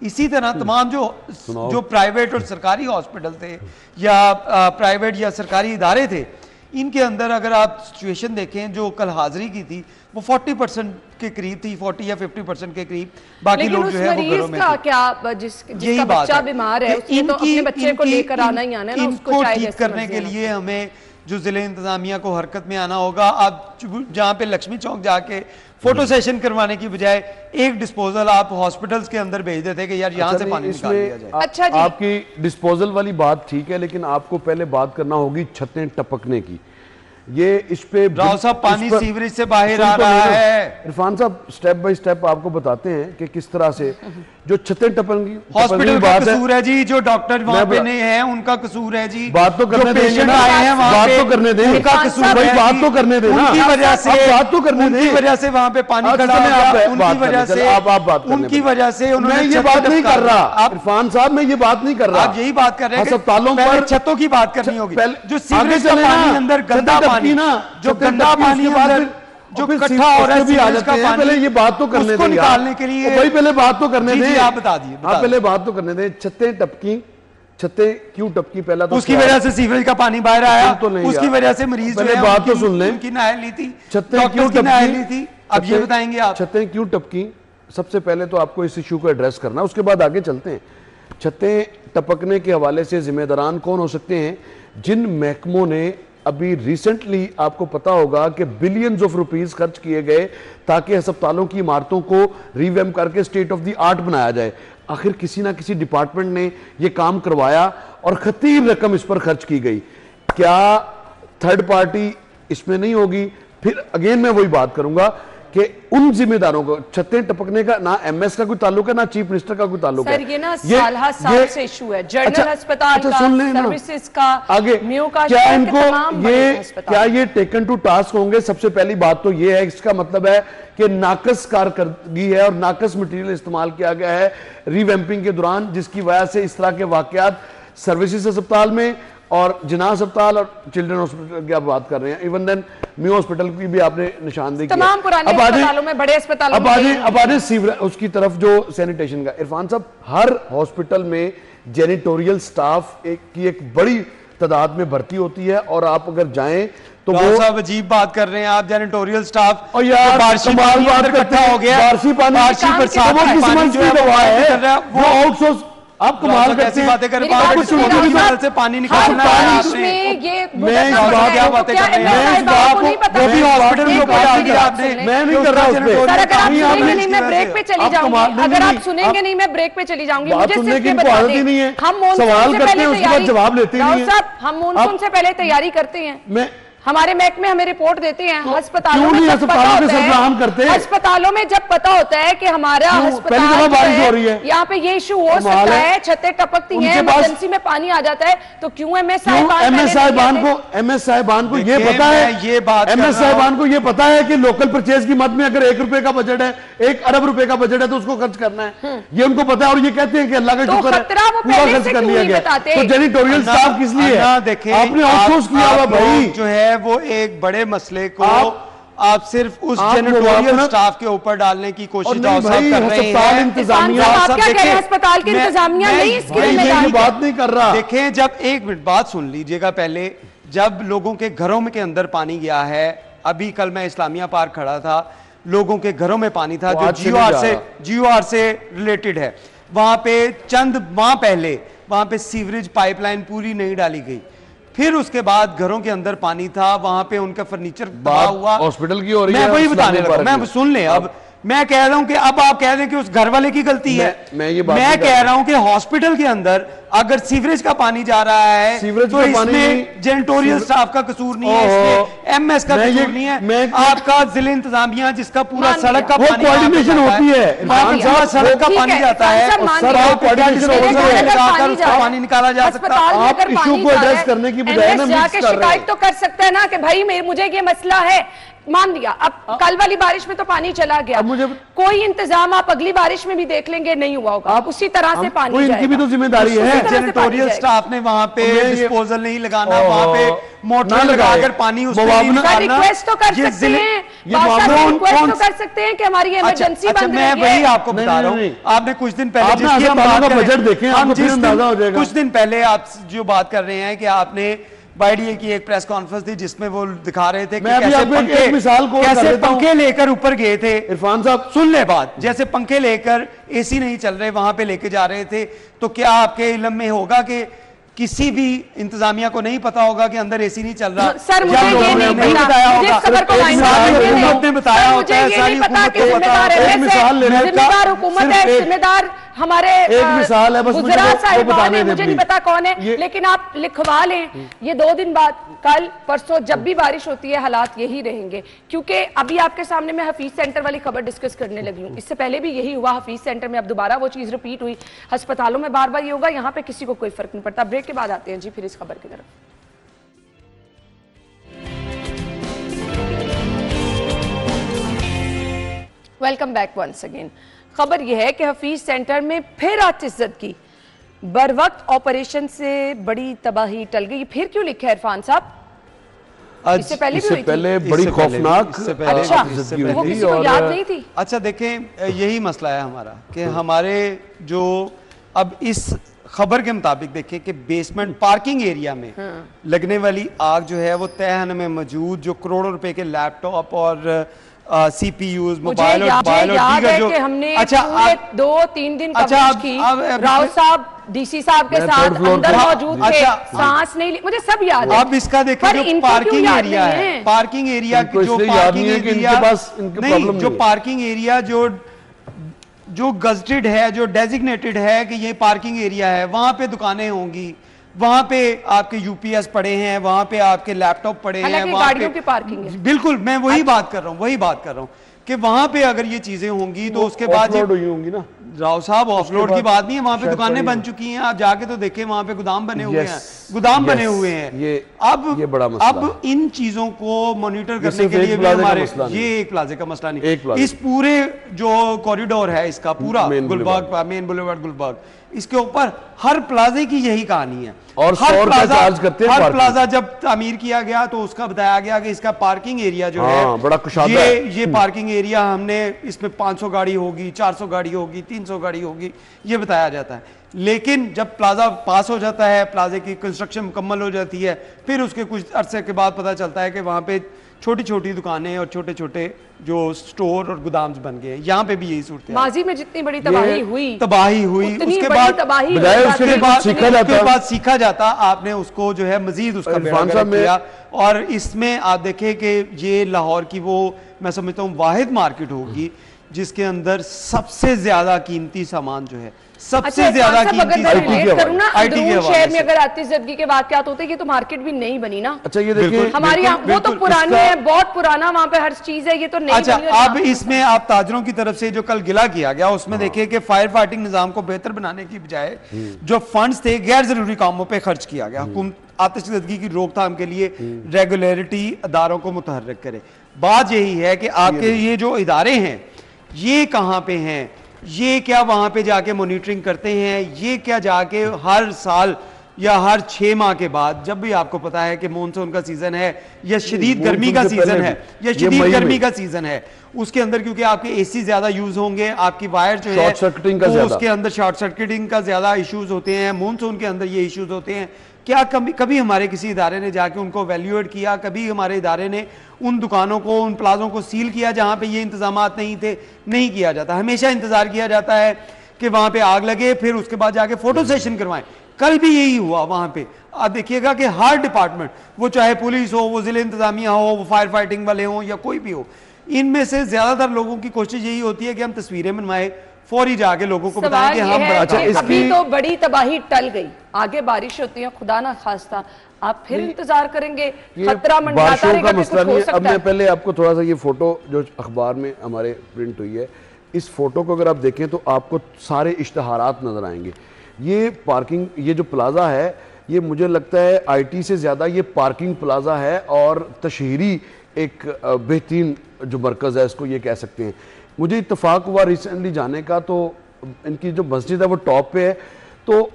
इसी तरह तमाम जो प्राइवेट और सरकारी हॉस्पिटल थे या प्राइवेट या सरकारी इदारे थे, इनके अंदर अगर आप सिचुएशन देखें जो कल हाजिरी की थी वो 40% के करीब थी, 40 या 50% के करीब, बाकी लोग जो है वो घरों में थे। क्या जिसका बच्चा बीमार है उसने तो अपने बच्चे को लेकर आना ही आना है ना, उसको चाहे ठीक करने के लिए हमें जो जिले इंतजामिया को हरकत में आना होगा। आप जहां पे लक्ष्मी चौक जाके फोटो सेशन करवाने की बजाय एक डिस्पोजल आप हॉस्पिटल्स के अंदर भेज देते कि यार यहाँ से पानी निकाल लिया जाए। अच्छा जी, आपकी डिस्पोजल वाली बात ठीक है, लेकिन आपको पहले बात करना होगी छतें टपकने की। ये इस पे राव साहब पानी सीवरेज से बाहर आ रहा है। इरफान साहब स्टेप बाय स्टेप आपको बताते हैं कि किस तरह से जो छतें टपकनी हॉस्पिटल का कसूर है जी, जो डॉक्टर वहां पे नहीं है उनका कसूर है जी। बात तो करने देंगे ना, बात तो करने दें, उनका कसूर है, बात तो करने दें ना, उनकी वजह से बात तो करने दें, उनकी वजह से वहां पे पानी खड़ा हो गया, उनकी वजह से उनकी वजह से मैं ये बात नहीं कर रहा इरफान साहब, मैं ये बात नहीं कर रहा। आप यही बात कर रहे हैं अस्पतालों पर छतों की बात करनी होगी। जो सीवरेज का पानी अंदर गंदा पानी ना, जो गंदा पानी अंदर जो इकट्ठा हो रहा है भी आ जाते हैं, पहले ये बात तो करने दें, निकालने के लिए भाई पहले बात तो करने दें। आप बता दिए, पहले बात तो करने दें। छतें टपकी, छतें क्यों टपकी? पहला तो उसकी वजह से सीवरेज का पानी बाहर आया, तो नहीं, उसकी वजह से मरीज पहले बात तो सुन लें। उनकी नायल ली थी, छतें क्यों टपकी? अब ये बताएंगे आप छतें क्यों टपकी? सबसे पहले तो आपको इस इशू को एड्रेस करना, उसके बाद आगे चलते हैं। छतें टपकने के हवाले से जिम्मेदारान कौन हो सकते हैं? जिन महकमों ने अभी रिसेंटली, आपको पता होगा कि बिलियंस ऑफ रुपीस खर्च किए गए ताकि अस्पतालों की इमारतों को रिवैम्प करके स्टेट ऑफ द आर्ट बनाया जाए। आखिर किसी ना किसी डिपार्टमेंट ने यह काम करवाया और खतीर रकम इस पर खर्च की गई। क्या थर्ड पार्टी इसमें नहीं होगी? फिर अगेन मैं वही बात करूंगा कि उन जिम्मेदारों को छतें टपकने का ना एमएस का कोई ताल्लुक है ना चीफ मिनिस्टर का कोई ताल्लुक है। सर ये ना साल से इशू है, जनरल अस्पताल का, सर्विसेज का, आगे म्यू का, क्या इनको क्या ये टेकन टू टास्क होंगे? सबसे पहली बात तो ये है, इसका मतलब है कि नाकस कारकर्दगी है और नाकस मटेरियल इस्तेमाल किया गया है रिवैम्पिंग के दौरान, जिसकी वजह से इस तरह के वाकयात सर्विसेज अस्पताल में और जिना अस्पताल और चिल्ड्रन हॉस्पिटल की आप बात कर रहे हैं, इवन देन म्यू हॉस्पिटल की भी आपने निशानदेही की। तमाम पुराने अस्पतालों में, बड़े अस्पतालों में अब आजे सीवरेज उसकी तरफ जो सैनिटेशन का। इरफान साहब, हर हॉस्पिटल में जेनिटोरियल स्टाफ की एक बड़ी तादाद में भर्ती होती है और आप अगर जाएं तो वो साहब अजीब बात कर रहे हैं आप, जेनिटोरियल स्टाफ और यार बारिशी पानी बात करता हो गया, बारिशी पानी, बारिशी बरसात का पानी जो है वो आउटसोर्स आप कमाल करते हैं, बातें कर रहे से पानी निकालना है। मैं क्या बातें कर रहे हैं, वो भी हॉस्पिटल के ऊपर डाल दिया आपने। मैं नहीं कर रहा उस पे। सर अगर आप सुनेंगे नहीं मैं ब्रेक पे चली जाऊंगी, अगर आप सुनेंगे नहीं मैं ब्रेक पे चली जाऊंगी। बात सुनने की आदत ही नहीं है, सवाल करते हैं उसके बाद जवाब लेते नहीं है। हम मॉनसून से पहले तैयारी करते हैं, हमारे महकमे हमें रिपोर्ट देते हैं। अस्पतालों में जब पता होता है, अस्पतालों में जब पता होता है कि हमारा अस्पताल बारिश हो रही है, यहाँ पे ये इशू हो सकता है, छतें टपकती हैं, इमरजेंसी में पानी आ जाता है, तो क्यों एमएस साहिबान को ये पता है, ये बात एमएस साहिबान को ये पता है कि लोकल परचेज की मद में अगर 1 रुपए का बजट है, 1 अरब रुपए का बजट है तो उसको खर्च करना है, ये उनको पता है और ये कहते हैं कि अल्लाह का शुक्र है पूरा खर्च कर लिया गया। तो जेनिटोरियल स्टाफ किस लिए है? देखिए आपने आउटसोर्स किया हुआ भाई जो है वो एक बड़े मसले को आप सिर्फ उस जेनिटोरियल स्टाफ के ऊपर डालने की कोशिश कर रहे हैं। अस्पताल की इंतजामिया नहीं इसकी जिम्मेदारी बात नहीं कर रहा। देखें, जब एक मिनट बात सुन लीजिएगा पहले, जब लोगों के घरों में के अंदर पानी गया है, अभी कल मैं इस्लामिया पार्क खड़ा था, लोगों के घरों में पानी था जो जीओआर से रिलेटेड है। वहां पे चंद माह पहले वहां पे सीवरेज पाइपलाइन पूरी नहीं डाली गई, फिर उसके बाद घरों के अंदर पानी था, वहां पे उनका फर्नीचर तबाह हुआ। हॉस्पिटल की हो रही है, मैं वही बताने लगा, मैं सुन ले। अब मैं कह रहा हूं कि अब आप कह रहे हैं कि उस घर वाले की गलती है। मैं कह रहा हूं कि हॉस्पिटल के अंदर अगर सीवरेज का पानी जा रहा है तो इसमें जेनिटोरियल स्टाफ का कसूर नहीं है, इसमें एमएस का कसूर नहीं है, आपका जिला इंतजामिया जिसका पूरा सड़क का पानी कोऑर्डिनेशन होती है, सड़क का पानी जाता है, पानी निकाला जा सकता है। आप इशू को एड्रेस करने की बजाय शिकायत तो कर सकते हैं ना कि भाई मुझे ये मसला है, मान लिया। अब कल वाली बारिश में तो पानी चला गया, मुझे कोई इंतजाम आप अगली बारिश में भी देख लेंगे नहीं हुआ होगा, आप उसी तरह से पानी जाएगा। इनकी भी तो जिम्मेदारी है। जेनिटोरियल स्टाफ ने वहां पे डिस्पोजल नहीं लगाना, वहां पे मोटर लगाकर पानी रिक्वेस्ट तो कर सकते हैं, रिक्वेस्ट तो कर सकते हैं कि हमारी इमरजेंसी बंद मैं वही आपको बता रहा हूँ। आपने कुछ दिन पहले बजट देखें, कुछ दिन पहले आप जो बात कर रहे हैं कि आपने YDA की एक प्रेस कॉन्फ्रेंस थी जिसमें वो दिखा रहे थे कि मैं अभी आपको एक मिसाल को कैसे पंखे लेकर ऊपर गए थे। इरफान साहब सुन ले बात, जैसे पंखे लेकर AC नहीं चल रहे वहां पे लेके जा रहे थे, तो क्या आपके इल्म में होगा कि किसी भी इंतजामिया को नहीं पता होगा कि अंदर AC नहीं चल रहा? सर मुझे ये नहीं बताया होगा, हुकूमत ने बताया होता है, सारी हुकूमत को पता होता है। जिम्मेदार हुकूमत है, जिम्मेदार हमारे एक मिसाल है, बस मुझे बताने मुझे नहीं पता कौन है, लेकिन आप लिखवा लें ये 2 दिन बाद, कल परसों जब भी बारिश होती है हालात यही रहेंगे। क्योंकि अभी आपके सामने मैं हफीज सेंटर वाली खबर डिस्कस करने लगी हूँ, इससे पहले भी यही हुआ हफीज सेंटर में, अब दोबारा वो चीज रिपीट हुई। अस्पतालों में बार बार ये होगा, यहाँ पे किसी को कोई फर्क नहीं पड़ता। ब्रेक के बाद आते हैं जी फिर इस खबर की तरफ। Welcome back once again. खबर यह है कि हफीज सेंटर में फिर आतिशज़द की बर वक्त ऑपरेशन से बड़ी तबाही टल गई। फिर क्यों लिखा है इरफान साहब? इससे पहले भी हुई पहले थी? बड़ी खौफनाक अच्छा, वो किसी को याद नहीं थी। अच्छा देखें, यही मसला है हमारा कि हमारे जो अब इस खबर के मुताबिक देखें कि बेसमेंट पार्किंग एरिया में लगने वाली आग जो है वो तहखाने में मौजूद जो करोड़ों रुपए के लैपटॉप और CPUs, मोबाइल और दीगर जो, हमने अच्छा 2-3 दिन कवरेज की, राव साहब DC साहब के साथ अंदर मौजूद थे, सांस नहीं ली, मुझे सब याद है। अब इसका देखें जो पार्किंग एरिया है, पार्किंग एरिया जो पार्किंग एरिया जो पार्किंग एरिया जो गजटेड है, जो डेजिग्नेटेड है कि ये पार्किंग एरिया है, वहां पे दुकानें होंगी, वहां पे आपके UPS पड़े हैं, वहां पे आपके लैपटॉप पड़े हैं, वहां गाड़ियों की पार्किंग है। बिल्कुल, मैं वही बात कर रहा हूँ कि वहां पे अगर ये चीजें होंगी तो उसके बाद होंगी ना राव साहब, ऑफलोड की बात नहीं है, वहां पे दुकानें बन चुकी हैं, आप जाके तो देखें वहां पे गोदाम बने हुए हैं, गोदाम बने हुए हैं। ये बड़ा मसला अब इन चीजों को मॉनिटर करने के लिए भी हमारे ये एक प्लाजे का मसला नहीं, इस पूरे जो कॉरिडोर है इसका पूरा गुलबर्ग मेन बुलेवार्ड गुलबर्ग, इसके ऊपर हर प्लाजे की यही कहानी है। और हर प्लाजा जब तामीर किया गया तो उसका बताया गया कि इसका पार्किंग एरिया जो है बड़ा कुशादा है। ये पार्किंग एरिया हमने इसमें 500 गाड़ी होगी, 400 गाड़ी होगी, 300 गाड़ी होगी, ये बताया जाता है। लेकिन जब प्लाजा पास हो जाता है, प्लाजे की कंस्ट्रक्शन मुकम्मल हो जाती है, फिर उसके कुछ अरसे के बाद पता चलता है कि वहां पे छोटी छोटी दुकानें और छोटे छोटे जो स्टोर और गोदाम्स बन गए। यहाँ पे भी यही सूरत है। माजी में जितनी बड़ी तबाही हुई उसके बाद सीखा जाता, आपने उसको जो है मजीद उसका बेड़ा गर्क किया। और इसमें आप देखें कि ये लाहौर की वो मैं समझता हूँ वाहिद मार्केट होगी जिसके अंदर सबसे ज्यादा कीमती सामान जो है, सबसे ज्यादा कीमती शहर में अगर आतिशज़दगी के वाकयात होते ये तो मार्केट भी नहीं बनी ना। अच्छा ये देखिए हमारी वो तो पुरानी है, बहुत पुराना, वहां पे हर चीज है, ये तो नहीं। अच्छा अब इसमें आप ताजरों की तरफ से जो कल गिला किया गया उसमें देखिए कि फायर फाइटिंग निजाम को बेहतर बनाने की बजाय जो फंड्स थे गैर जरूरी कामों पे खर्च किया गया। हुकूमत आतिशज़दगी की रोकथाम के लिए रेगुलरिटी अदारों को मुतहर्रिक करे। बात यही है कि आपके ये जो इदारे हैं ये कहाँ पे हैं, ये क्या वहां पे जाके मॉनिटरिंग करते हैं, ये क्या जाके हर साल या हर 6 माह के बाद जब भी आपको पता है कि मानसून का सीजन है या शदीद गर्मी का सीजन है या शदीद गर्मी का सीजन है, उसके अंदर क्योंकि आपके AC ज्यादा यूज होंगे, आपकी वायर जो है उसके अंदर शॉर्ट सर्किटिंग का ज्यादा इश्यूज होते हैं, मानसून के अंदर ये इश्यूज होते हैं। क्या कभी हमारे किसी इदारे ने जाके उनको वैल्यूएट किया? कभी हमारे इदारे ने उन दुकानों को, उन प्लाजों को सील किया जहां पे ये इंतजामात नहीं थे? नहीं किया जाता। हमेशा इंतजार किया जाता है कि वहां पे आग लगे, फिर उसके बाद जाके फोटो सेशन करवाएं। कल भी यही हुआ वहां पे। आप देखिएगा कि हर डिपार्टमेंट, वो चाहे पुलिस हो, वो जिले इंतजामिया हो, वो फायर फाइटिंग वाले हो या कोई भी हो, इनमें से ज्यादातर लोगों की कोशिश यही होती है कि हम तस्वीरें बनवाएं, फौरी जाके लोगों को बताएं कि हम अभी तो बड़ी तबाही टल गई, आगे बारिश होती है, खुदा ना खास्ता आप फिर इंतजार करेंगे, खतरा मंडराता रहेगा कि कुछ हो सकता है। अब मैं पहले आपको थोड़ा सा ये फोटो जो अखबार में हमारे प्रिंट हुई है, इस फोटो को अगर आप देखें तो आपको सारे इश्तहारात नजर आएंगे। ये पार्किंग, ये जो प्लाजा है, ये मुझे लगता है IT से ज्यादा ये पार्किंग प्लाजा है और तशहीरी एक बेहतरीन जो मरकज है इसको ये कह सकते हैं। मुझे इत्तेफाक हुआ रिसेंटली जाने का, तो इनकी जो मस्जिद है वो टॉप पे है, तो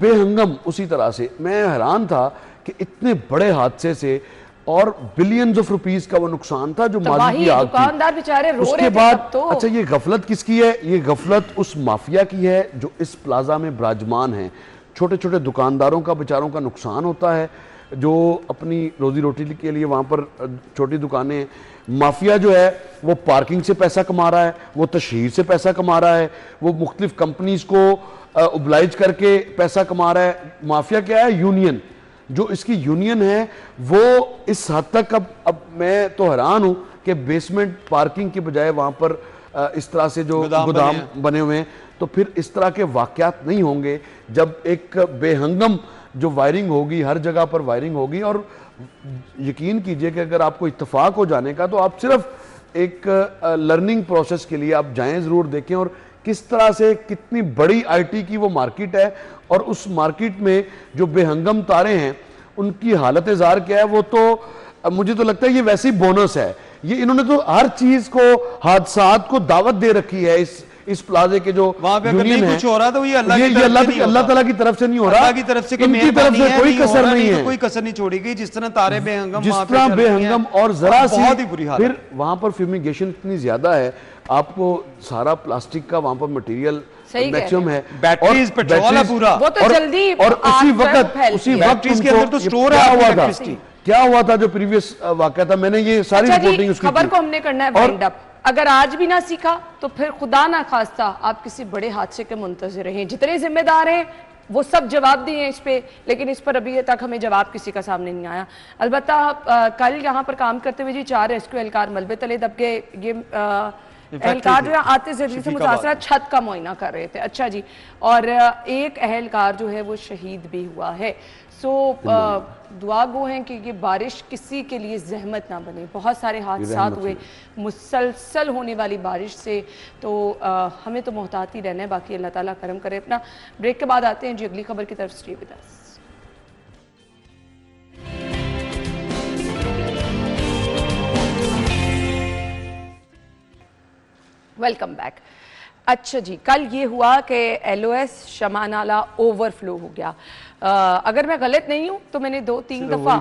बेहंगम उसी तरह से मैं हैरान था कि इतने बड़े हादसे से और बिलियंस ऑफ रुपीस का वो नुकसान था जो माजी की आग थी। दुकानदार बेचारे रो उसके बाद तो। अच्छा ये गफलत किसकी है? ये गफलत उस माफिया की है जो इस प्लाजा में विराजमान है। छोटे छोटे दुकानदारों का बेचारों का नुकसान होता है, जो अपनी रोजी रोटी के लिए वहाँ पर छोटी दुकानें हैं। माफिया जो है वो पार्किंग से पैसा कमा रहा है, वो तशहीर से पैसा कमा रहा है, वो मुख्तलिफ कंपनीज को ओब्लाइज करके पैसा कमा रहा है। माफिया क्या है? यूनियन। जो इसकी यूनियन है वो इस हद तक, अब मैं तो हैरान हूं कि बेसमेंट पार्किंग के बजाय वहां पर इस तरह से जो गोदाम बने हुए हैं, तो फिर इस तरह के वाकयात नहीं होंगे जब एक बेहंगम जो वायरिंग होगी, हर जगह पर वायरिंग होगी। और यकीन कीजिए कि अगर आपको इत्तेफाक हो जाने का, तो आप सिर्फ एक लर्निंग प्रोसेस के लिए आप जाएं, ज़रूर देखें और किस तरह से कितनी बड़ी आईटी की वो मार्केट है और उस मार्केट में जो बेहंगम तारे हैं उनकी हालत ज़ार क्या है। वो तो मुझे तो लगता है ये वैसे ही बोनस है। ये इन्होंने तो हर चीज को, हादसात को दावत दे रखी है इस प्लाजे के जो वहां पे यूनियन है, कुछ हो रहा तो ये अल्लाह ताला की तरफ से नहीं हो रहा, अल्लाह की तरफ से इनकी तरफ से कोई कसर नहीं है, कोई कसर नहीं छोड़ी गई। जिस तरह तारे बेहंगम, जिस तरह बेहंगम और जरा सी बहुत ही बुरी हालत। फिर वहां पर फ्यूमिगेशन इतनी ज्यादा है, आपको सारा प्लास्टिक का वहां पर मटीरियल मैक्सिमम है, बैटरीज, पेट्रोल है पूरा, वो तो जल्दी और उसी वक्त के अंदर तो स्टोर है। क्या हुआ था जो प्रीवियस वाकया था, मैंने ये सारी रिपोर्टिंग उसकी खबर को हमने करना है वाइंड अप। अगर आज भी ना सीखा तो फिर खुदा ना खास्ता आप किसी बड़े हादसे के मुंतज़िर हैं। जितने जिम्मेदार हैं वो सब जवाब दिए हैं इस पे, लेकिन इस पर अभी तक हमें जवाब किसी का सामने नहीं आया। अलबत्ता कल यहाँ पर काम करते हुए जी 4 रेस्क्यू एहलकार मलबे तले दब गए। ये एहलकार जो है आते जल्दी से मुतासरा छत का मुआयना कर रहे थे। अच्छा जी, और एक एहलकार जो है वो शहीद भी हुआ है। सो दुआ गो हैं कि ये बारिश किसी के लिए जहमत ना बने। बहुत सारे हादसात हुए मुसलसल होने वाली बारिश से, तो हमें तो मोहतात ही रहना है। बाकी अल्लाह ताला करम करे अपना। ब्रेक के बाद आते हैं जी अगली खबर की तरफ। Stay with us. Welcome back. अच्छा जी, कल ये हुआ कि LOS शमा नाला ओवरफ्लो हो गया। अगर मैं गलत नहीं हूं तो मैंने 2-3 दफा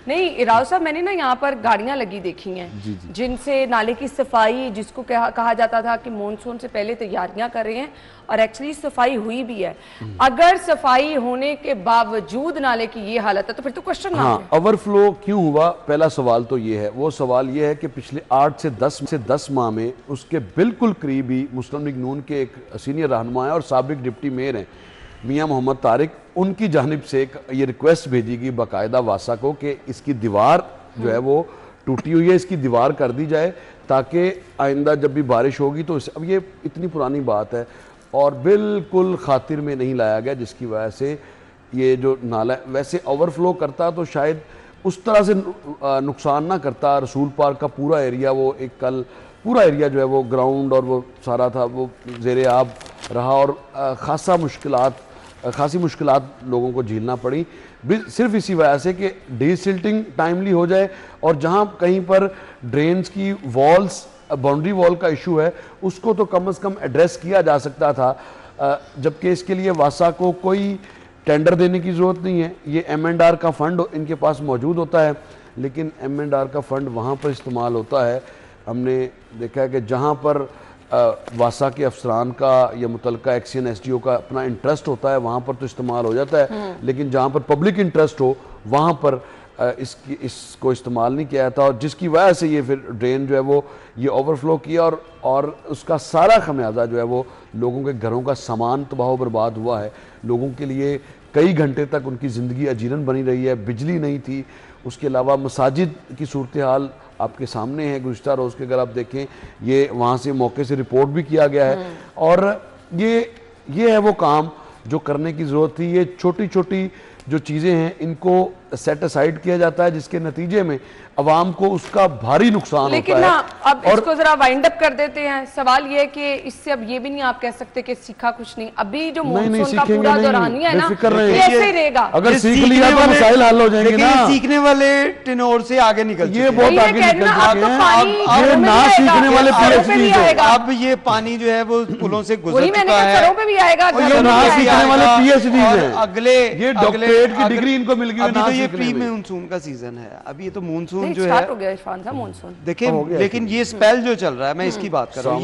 नहीं राव साहब, मैंने ना यहाँ पर गाड़ियां लगी देखी हैं जिनसे नाले की सफाई, जिसको कहा जाता था कि मानसून से पहले तैयारियां कर रहे हैं, और एक्चुअली सफाई हुई भी है। अगर सफाई होने के बावजूद नाले की ये हालत है तो फिर तो क्वेश्चन है ओवरफ्लो क्यों हुआ। पहला सवाल तो ये है, वो सवाल ये है कि पिछले 8 से 10 माह में उसके बिल्कुल करीब ही मुस्लिम लीग नून के एक सीनियर रहनुमा है और साबिक डिप्टी मेयर हैं मियां मोहम्मद तारिक, उनकी जानिब से ये रिक्वेस्ट भेजी गई बाकायदा वासा को कि इसकी दीवार जो है वो टूटी हुई है, इसकी दीवार कर दी जाए ताकि आइंदा जब भी बारिश होगी तो अब ये इतनी पुरानी बात है और बिल्कुल खातिर में नहीं लाया गया, जिसकी वजह से ये जो नाला वैसे ओवरफ्लो करता तो शायद उस तरह से नुकसान ना करता। रसूल पार्क का पूरा एरिया, वो एक कल पूरा एरिया जो है वो ग्राउंड और वो सारा था वो ज़ेरे आब रहा और खासी मुश्किलात लोगों को झेलना पड़ी, सिर्फ इसी वजह से कि डीसिल्टिंग टाइमली हो जाए और जहां कहीं पर ड्रेन्स की वॉल्स, बाउंड्री वॉल का इशू है, उसको तो कम से कम एड्रेस किया जा सकता था। जबकि इसके लिए वासा को कोई टेंडर देने की ज़रूरत नहीं है। ये M&R का फ़ंड इनके पास मौजूद होता है, लेकिन M&R का फ़ंड वहाँ पर इस्तेमाल होता है। हमने देखा है कि जहाँ पर वासा के अफसरान का या मुतलका एक्सियन SDO का अपना इंटरेस्ट होता है वहाँ पर तो इस्तेमाल हो जाता है, लेकिन जहाँ पर पब्लिक इंटरेस्ट हो वहाँ पर इसको इस्तेमाल नहीं किया जाता और जिसकी वजह से ये फिर ड्रेन जो है वो ये ओवरफ्लो किया और उसका सारा खमियाजा जो है वो लोगों के घरों का सामान तबाह बर्बाद हुआ है। लोगों के लिए कई घंटे तक उनकी ज़िंदगी अजीरन बनी रही है, बिजली नहीं थी। उसके अलावा मसाजिद की सूरत हाल आपके सामने है, गुज़िश्ता रोज़ के अगर आप देखें ये वहाँ से मौके से रिपोर्ट भी किया गया है और ये है वो काम जो करने की ज़रूरत थी। ये छोटी छोटी जो चीज़ें हैं इनको सेट असाइड किया जाता है, जिसके नतीजे में अवाम को उसका भारी नुकसान होता है। लेकिन अब इसको जरा वाइंड अप कर देते हैं। सवाल ये है कि इससे अब ये भी नहीं आप कह सकते कि सीखा कुछ नहीं। अभी जो मॉनसून का पूरा दौरानिया है ना, ऐसे ही रहेगा। अगर सीख लिया तो मसाइल हल हो जाएंगे ना। सीखने वाले टेनोर से आगे निकल ये बहुत आगे निकल गए। ना सीखने वाले PhD, अब ये पानी जो है वो पुलों से गुजर चुका है, घरों पे भी आएगा, ना सीखने वाले PhD हैं। अगले ये डॉक्टरेट की डिग्री इनको मिल गई। अभी तो ये प्री मानसून का सीजन है, अभी ये तो मानसून जो है हो गया इरफान साहब मानसून। देखिए लेकिन ये स्पेल जो चल रहा है, मैं इसकी बात कर रहा हूँ,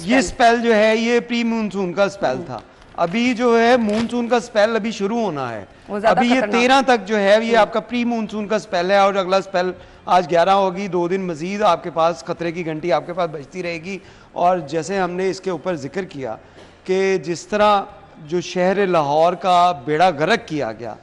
ये स्पेल जो है ये प्री मानसून का स्पेल था। अभी जो है मूनसून का स्पेल अभी शुरू होना है। अभी ये 13 तक जो है ये आपका प्री मूनसून का स्पेल है और अगला स्पेल आज 11 होगी। 2 दिन मजीद आपके पास खतरे की घंटी आपके पास बजती रहेगी। और जैसे हमने इसके ऊपर जिक्र किया कि जिस तरह जो शहर लाहौर का बेड़ा गर्क किया गया,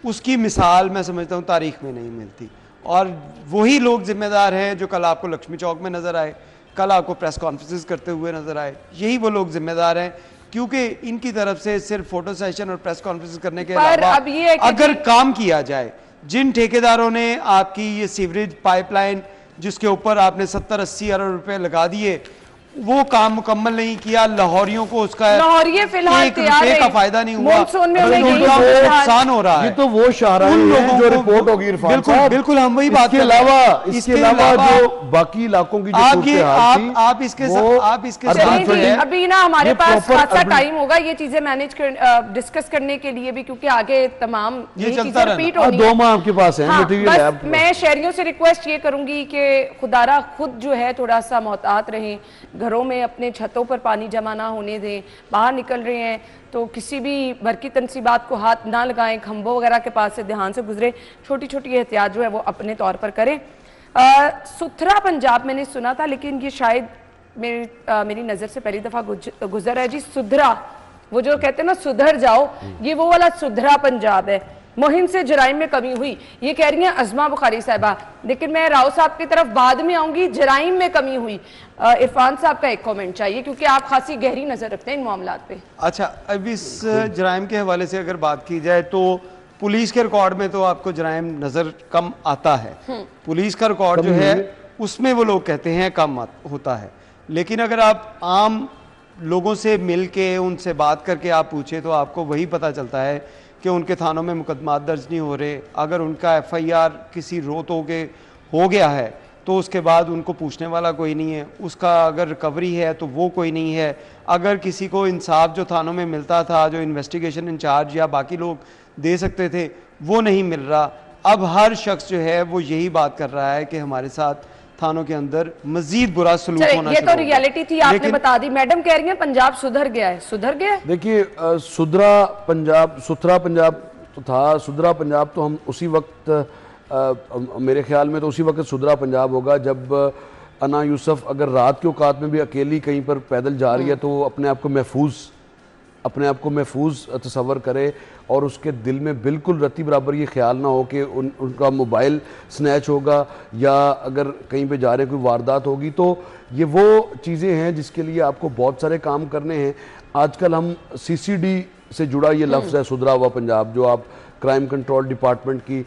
उसकी मिसाल मैं समझता हूँ तारीख में नहीं मिलती। और वही लोग जिम्मेदार हैं जो कल आपको लक्ष्मी चौक में नजर आए, कल आपको प्रेस कॉन्फ्रेंसेस करते हुए नजर आए। यही वो लोग जिम्मेदार हैं, क्योंकि इनकी तरफ से सिर्फ फोटो सेशन और प्रेस कॉन्फ्रेंस करने के अलावा अगर काम किया जाए, जिन ठेकेदारों ने आपकी ये सीवरेज पाइपलाइन जिसके ऊपर आपने 70-80 अरब रुपए लगा दिए, वो काम मुकम्मल नहीं किया, लाहौरियों को उसका फिलहाल एक रुपए का फायदा नहीं हुआ, नुकसान हो रहा है। ये तो वो शाहराह हैं जो रिपोर्ट होगी इरफान साहब। बिल्कुल हम वही बात इसके अलावा जो बाकी इलाकों की आप इसके अभी ना हमारे पास खासा टाइम होगा ये चीजें मैनेज डिस्कस करने के लिए भी, क्योंकि आगे तमाम ये चलता रिपीट होनी है। 2 माह आपके पास है मटेरियल। मैं शहरियों से रिक्वेस्ट ये करूंगी कि खुदारा खुद जो है थोड़ा सा मोहतात रहें, घरों में अपने छतों पर पानी जमा ना होने दें। बाहर निकल रहे हैं तो किसी भी बरकी तनसीबात को हाथ ना लगाएं, खंभों वगैरह के पास से ध्यान से गुजरे, छोटी छोटी एहतियात जो है वो अपने तौर पर करें। सुथरा पंजाब मैंने सुना था, लेकिन ये शायद मेरी नज़र से पहली दफ़ा गुजर है जी। सुधरा, वो जो कहते हैं ना सुधर जाओ, ये वो वाला सुधरा पंजाब है। मुहिम से जराइम में कमी हुई, ये कह रही हैं अज़मा बुखारी साहिबा, लेकिन मैं राव साहब की तरफ बाद में आऊंगी। जराइम में कमी हुई, इरफान साहब का एक कमेंट चाहिए, क्योंकि आप खासी गहरी नजर रखते हैं इन मामलात पे। अच्छा, अब इस जराइम के हवाले से अगर बात की जाए तो पुलिस के रिकॉर्ड में तो आपको जराइम नजर कम आता है। पुलिस का रिकॉर्ड जो है उसमें वो लोग कहते हैं कम होता है, लेकिन अगर आप आम लोगों से मिल के उनसे बात करके आप पूछे तो आपको वही पता चलता है कि उनके थानों में मुकदमा दर्ज नहीं हो रहे। अगर उनका FIR किसी रोतो के हो गया है तो उसके बाद उनको पूछने वाला कोई नहीं है, उसका अगर रिकवरी है तो वो कोई नहीं है। अगर किसी को इंसाफ जो थानों में मिलता था, जो इन्वेस्टिगेशन इंचार्ज या बाकी लोग दे सकते थे, वो नहीं मिल रहा। अब हर शख्स जो है वो यही बात कर रहा है कि हमारे साथ थानों के अंदर मजीद बुरा सलूक होना। ये तो रियलिटी थी, आपने बता दी। मैडम कह रही हैं पंजाब सुधर गया है, सुधर गया? देखिए, सुथरा पंजाब तो था, सुधरा पंजाब तो हम उसी वक्त मेरे ख्याल में तो उसी वक्त सुधरा पंजाब होगा जब अना यूसुफ अगर रात के औकात में भी अकेली कहीं पर पैदल जा रही है तो अपने आप को महफूज तसव्वुर करे और उसके दिल में बिल्कुल रत्ती बराबर ये ख्याल ना हो कि उनका मोबाइल स्नैच होगा या अगर कहीं पे जा रहे कोई वारदात होगी। तो ये वो चीज़ें हैं जिसके लिए आपको बहुत सारे काम करने हैं। आजकल हम CCD से जुड़ा ये लफ्ज़ है सुधरा हुआ पंजाब, जो आप क्राइम कंट्रोल डिपार्टमेंट की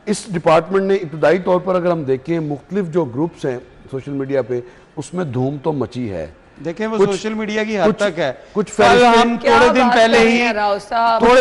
इस डिपार्टमेंट ने इब्तदाई तौर पर अगर हम देखें मुख्तलिफ जो ग्रुप्स हैं सोशल मीडिया पे, उसमें धूम तो मची है। देखें वो सोशल मीडिया की हद तक है। कुछ हम थोड़े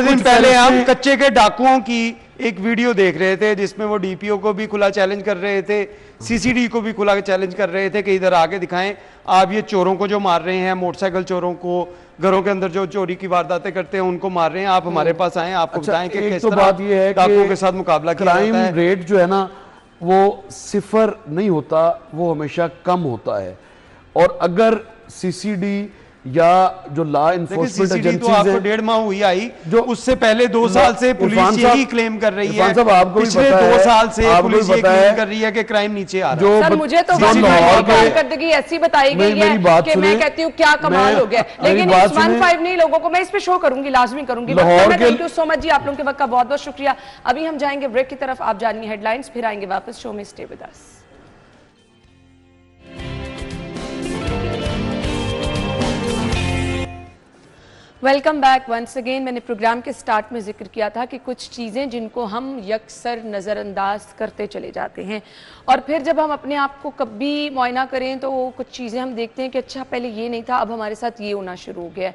दिन पहले हम कच्चे के डाकुओं की एक वीडियो देख रहे थे जिसमें वो DPO को भी खुला चैलेंज कर रहे थे, CCD को भी खुला चैलेंज कर रहे थे कि इधर आगे दिखाएं आप ये चोरों को जो मार रहे हैं, मोटरसाइकिल चोरों को, घरों के अंदर जो चोरी की वारदातें करते हैं उनको मार रहे हैं, आप हमारे पास आए, आपको बताएं कि किस तरह बात ये है डाकुओं के साथ मुकाबला किया जाता है। क्राइम रेट जो है ना वो 0 नहीं होता, वो हमेशा कम होता है। और अगर CCD या जो लॉ इन्फोर्समेंट एजेंसीज तो आपको 1.5 माह हुई आई, जो उससे पहले 2 साल से पुलिस यही क्लेम कर रही है। पिछले 2 साल से पुलिस ये क्लेम कर रही है कि क्राइम नीचे आ रहा है। सर मुझे तो कारकर्दगी ऐसी बताई गई है कि मैं कहती हूँ क्या कमाल हो गया, लेकिन 1-5 नहीं लोगों को मैं इस पे शो करूंगी, लाजमी करूंगी। थैंक यू सो मच जी, आप लोगों के वक्त का बहुत बहुत शुक्रिया। अभी हम जाएंगे ब्रेक की तरफ, आप जानिए हेडलाइंस, फिर आएंगे वापस शो में। Stay with us. Welcome back once again. मैंने प्रोग्राम के स्टार्ट में जिक्र किया था कि कुछ चीज़ें जिनको हम यकसर नज़रअंदाज करते चले जाते हैं और फिर जब हम अपने आप को कभी मुआयना करें तो कुछ चीज़ें हम देखते हैं कि अच्छा पहले ये नहीं था, अब हमारे साथ ये होना शुरू हो गया है।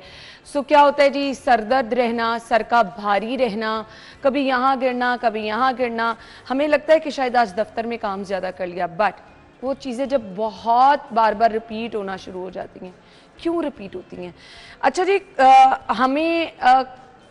सो क्या होता है जी, सरदर्द रहना, सर का भारी रहना, कभी यहाँ गिरना कभी यहाँ गिरना। हमें लगता है कि शायद आज दफ्तर में काम ज़्यादा कर लिया, बट वो चीज़ें जब बहुत बार बार रिपीट होना शुरू हो जाती हैं, क्यों रिपीट होती हैं? अच्छा जी, हमें